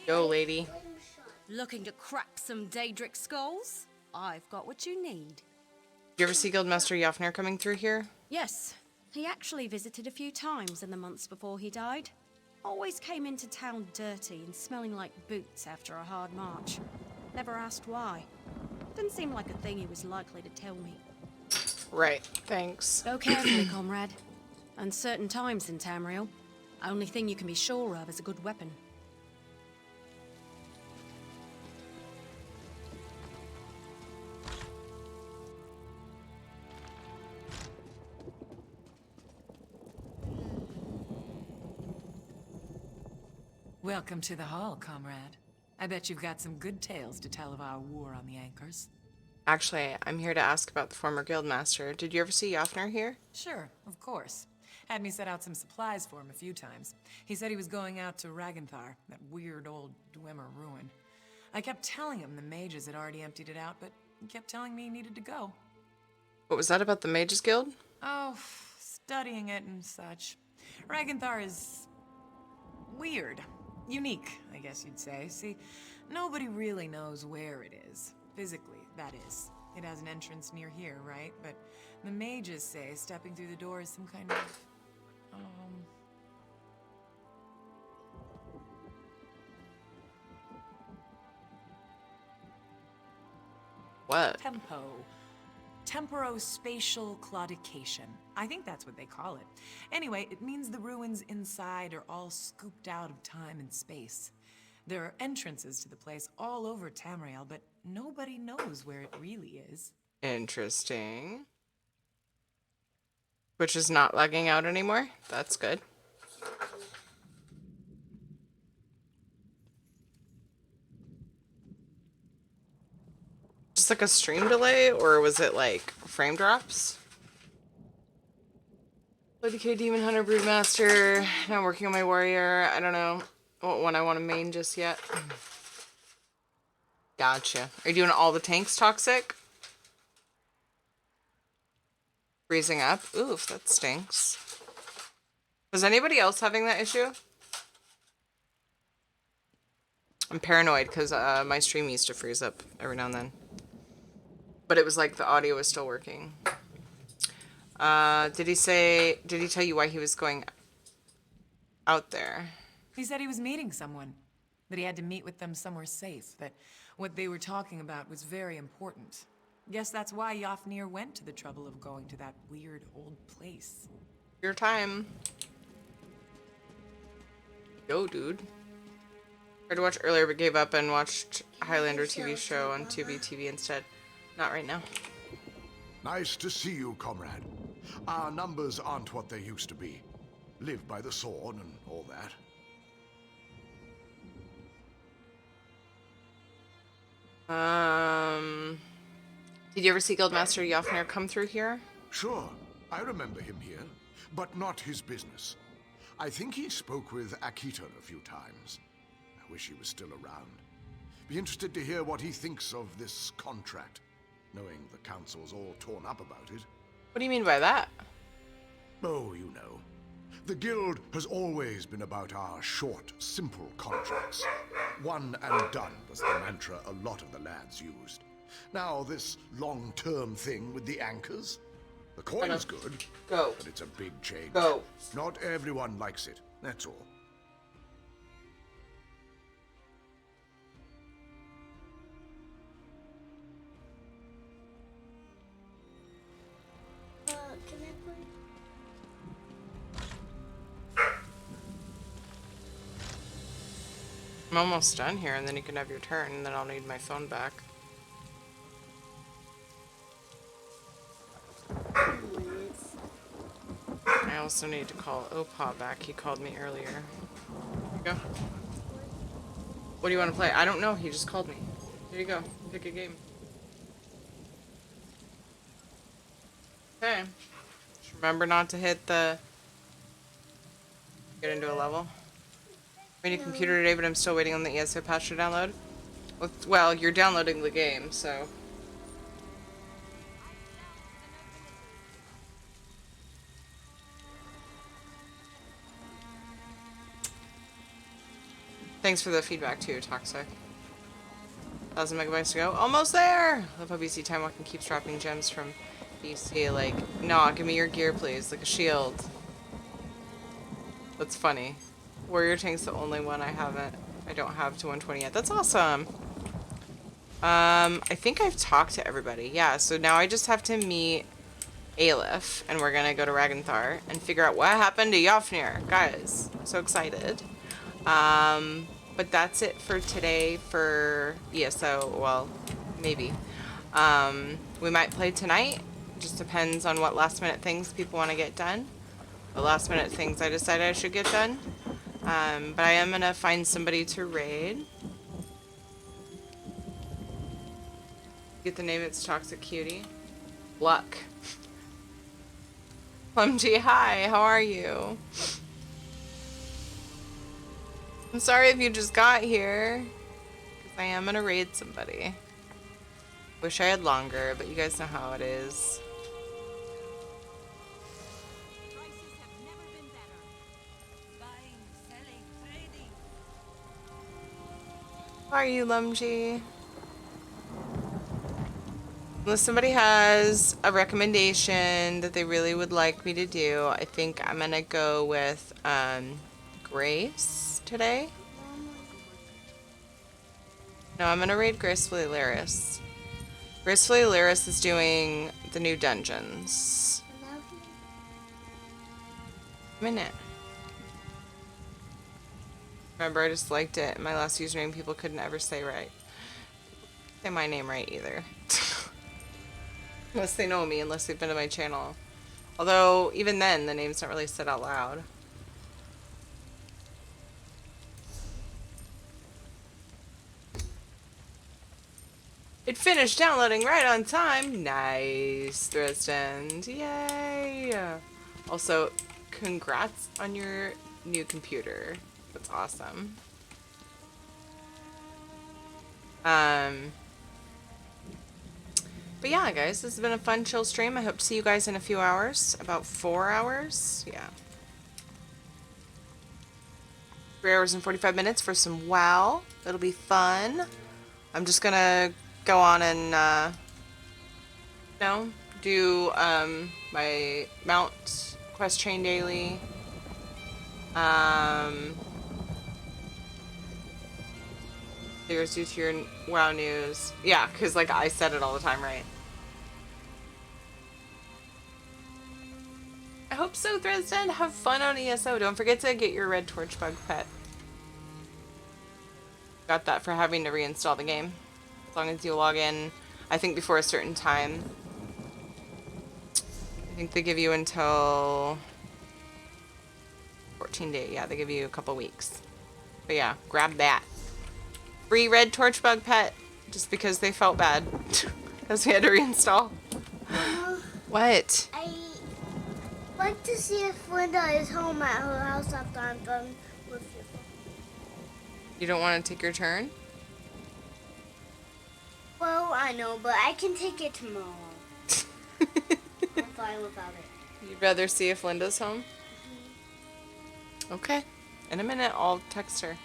[SPEAKER 1] Yo, lady.
[SPEAKER 3] Looking to crack some Daedric skulls? I've got what you need.
[SPEAKER 1] You ever see Guildmaster Jafnir coming through here?
[SPEAKER 3] Yes, he actually visited a few times in the months before he died. Always came into town dirty and smelling like boots after a hard march. Never asked why. Didn't seem like a thing he was likely to tell me.
[SPEAKER 1] Right, thanks.
[SPEAKER 3] Go carefully, comrade. Uncertain times in Tamriel. Only thing you can be sure of is a good weapon.
[SPEAKER 12] Welcome to the hall, comrade. I bet you've got some good tales to tell of our war on the Anchors.
[SPEAKER 1] Actually, I'm here to ask about the former guildmaster. Did you ever see Jafnir here?
[SPEAKER 12] Sure, of course. Had me set out some supplies for him a few times. He said he was going out to Ragenthar, that weird old Dwemer ruin. I kept telling him the mages had already emptied it out, but he kept telling me he needed to go.
[SPEAKER 1] What was that about the Mages Guild?
[SPEAKER 12] Oh, studying it and such. Ragenthar is weird. Unique, I guess you'd say. See, nobody really knows where it is. Physically, that is. It has an entrance near here, right? But the mages say stepping through the door is some kind of,
[SPEAKER 1] What?
[SPEAKER 12] Temporospatial claudication. I think that's what they call it. Anyway, it means the ruins inside are all scooped out of time and space. There are entrances to the place all over Tamriel, but nobody knows where it really is.
[SPEAKER 1] Interesting. Which is not lagging out anymore. That's good. Just like a stream delay, or was it like frame drops? DK Demon Hunter Broodmaster. Not working on my warrior. I don't know what one I want to main just yet. Gotcha. Are you doing all the tanks toxic? Freezing up? Oof, that stinks. Was anybody else having that issue? I'm paranoid because my stream used to freeze up every now and then. But it was like the audio was still working. Did he tell you why he was going out there?
[SPEAKER 12] He said he was meeting someone, that he had to meet with them somewhere safe, that what they were talking about was very important. Guess that's why Jafnir went to the trouble of going to that weird old place.
[SPEAKER 1] Your time. Yo, dude. Tried to watch earlier but gave up and watched Highlander TV show on Tubi TV instead. Not right now.
[SPEAKER 6] Nice to see you, comrade. Our numbers aren't what they used to be. Live by the sword and all that.
[SPEAKER 1] Did you ever see Guildmaster Jafnir come through here?
[SPEAKER 6] Sure, I remember him here, but not his business. I think he spoke with Akita a few times. I wish he was still around. Be interested to hear what he thinks of this contract, knowing the council's all torn up about it.
[SPEAKER 1] What do you mean by that?
[SPEAKER 6] Oh, you know. The guild has always been about our short, simple contracts. One and done was the mantra a lot of the lads used. Now this long-term thing with the anchors? The coin is good,
[SPEAKER 1] Go.
[SPEAKER 6] but it's a big change.
[SPEAKER 1] Go.
[SPEAKER 6] Not everyone likes it, that's all.
[SPEAKER 1] I'm almost done here, and then you can have your turn, and then I'll need my phone back. I also need to call Opa back. He called me earlier. Here you go. What do you want to play? I don't know. He just called me. Here you go. Pick a game. Okay. Just remember not to hit the... Get into a level. I need a computer today, but I'm still waiting on the ESO patch to download. Well, you're downloading the game, so... Thanks for the feedback too, Toxic. 1,000 megabytes to go. Almost there! Love how BC Time Walking keeps dropping gems from BC. Like, nah, give me your gear, please. Like a shield. That's funny. Warrior Tank's the only one I don't have to 120 yet. That's awesome. I think I've talked to everybody. Yeah, so now I just have to meet Aleph, and we're gonna go to Ragnthar and figure out what happened to Yofnir. Guys, I'm so excited. But that's it for today for ESO. Well, maybe. We might play tonight. Just depends on what last minute things people want to get done. The last minute things I decided I should get done. But I am gonna find somebody to raid. Get the name, it's Toxic Cutie. Luck. Plumgy, hi, how are you? I'm sorry if you just got here. Because I am gonna raid somebody. Wish I had longer, but you guys know how it is. How are you, Lumji? Unless somebody has a recommendation that they really would like me to do, I think I'm gonna go with Grace today. No, I'm gonna raid Gracefully Lyris. Gracefully Lyris is doing the new dungeons. Minute. Remember, I just liked it. My last username people couldn't ever say right. Say my name right either. Unless they know me, unless they've been to my channel. Although, even then, the name's not really said out loud. It finished downloading right on time. Nice, Dresden. Yay! Also, congrats on your new computer. That's awesome. But yeah, guys, this has been a fun, chill stream. I hope to see you guys in a few hours. About 4 hours. Yeah. 3 hours and 45 minutes for some WoW. It'll be fun. I'm just gonna go on and, do, my Mount Quest Chain Daily. Here's due to your WoW news. Yeah, because, like, I said it all the time, right? I hope so, Dresden. Have fun on ESO. Don't forget to get your red torch bug pet. Got that for having to reinstall the game. As long as you log in, I think before a certain time. I think they give you until 14 days. Yeah, they give you a couple weeks. But yeah, grab that. Free red torch bug pet. Just because they felt bad. Because we had to reinstall. What?
[SPEAKER 13] I like to see if Linda is home at her house after I'm done with you.
[SPEAKER 1] You don't want to take your turn?
[SPEAKER 13] Well, I know, but I can take it tomorrow. I'm fine without it.
[SPEAKER 1] You'd rather see if Linda's home? Okay. In a minute, I'll text her.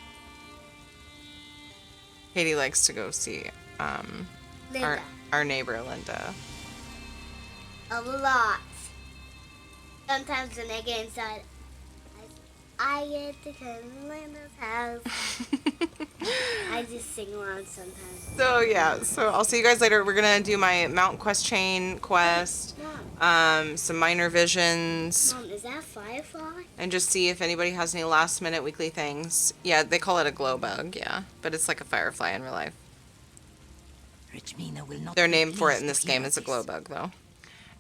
[SPEAKER 1] Katie likes to go see our neighbor, Linda.
[SPEAKER 13] A lot. Sometimes when I get inside, I get to come to Linda's house. I just sing around sometimes.
[SPEAKER 1] So yeah, so I'll see you guys later. We're gonna do my Mount Quest Chain quest, some minor visions.
[SPEAKER 13] Mom, is that a firefly?
[SPEAKER 1] And just see if anybody has any last minute weekly things. Yeah, they call it a glow bug, yeah. But it's like a firefly in real life. Their name for it in this game is a glow bug, though.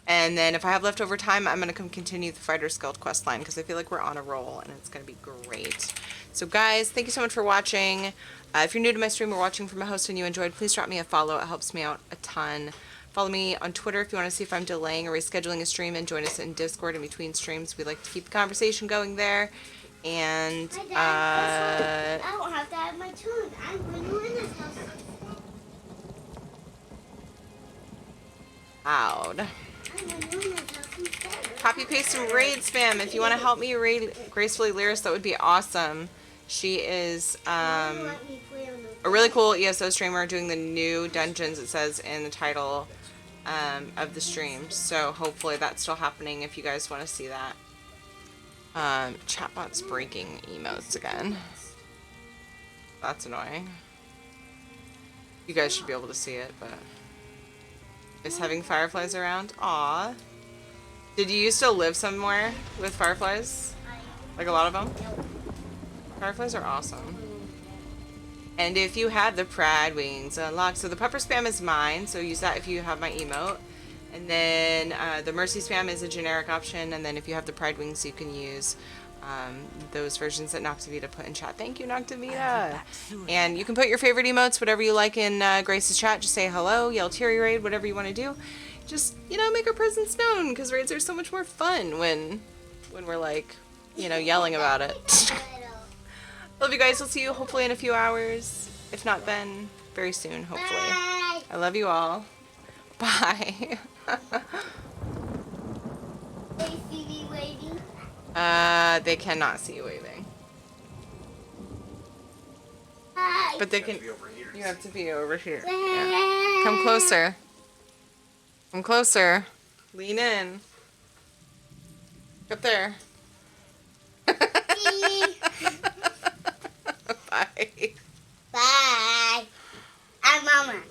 [SPEAKER 1] And then if I have leftover time, I'm going to come continue the Fighter's Guild quest line because I feel like we're on a roll and it's going to be great. So guys, thank you so much for watching. If you're new to my stream or watching from a host and you enjoyed, please drop me a follow. It helps me out a ton. Follow me on Twitter if you want to see if I'm delaying or rescheduling a stream, and join us in Discord in between streams. We like to keep the conversation going there. And
[SPEAKER 13] Hi, Dad, I don't have to have my turn. I'm going to win this house.
[SPEAKER 1] Loud. Copy paste some raid spam. If you want to help me raid Gracefully Lyris, that would be awesome. She is a really cool ESO streamer doing the new dungeons, it says in the title of the stream. So hopefully that's still happening if you guys want to see that. Chatbot's breaking emotes again. That's annoying. You guys should be able to see it, but... Is having fireflies around? Aw. Did you used to live somewhere with fireflies? Like a lot of them? Fireflies are awesome. And if you have the Pride Wings unlocked, so the pepper spam is mine, so use that if you have my emote. And then the Mercy spam is a generic option, and then if you have the Pride Wings, you can use those versions that Noctavita put in chat. Thank you, Noctavita. And you can put your favorite emotes, whatever you like in Grace's chat. Just say hello, yell Terry Raid, whatever you want to do. Just, you know, make our presence known, because raids are so much more fun when we're like, you know, yelling about it. Love you guys. We'll see you hopefully in a few hours. If not then, very soon, hopefully. Bye. I love you all. Bye.
[SPEAKER 13] They see me waving?
[SPEAKER 1] They cannot see you waving.
[SPEAKER 13] Hi.
[SPEAKER 1] But they can. You have to be over here. Yeah. Come closer. Come closer. Lean in. Up there. Bye.
[SPEAKER 13] Bye. I'm Mama.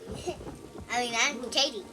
[SPEAKER 13] I'm Katie.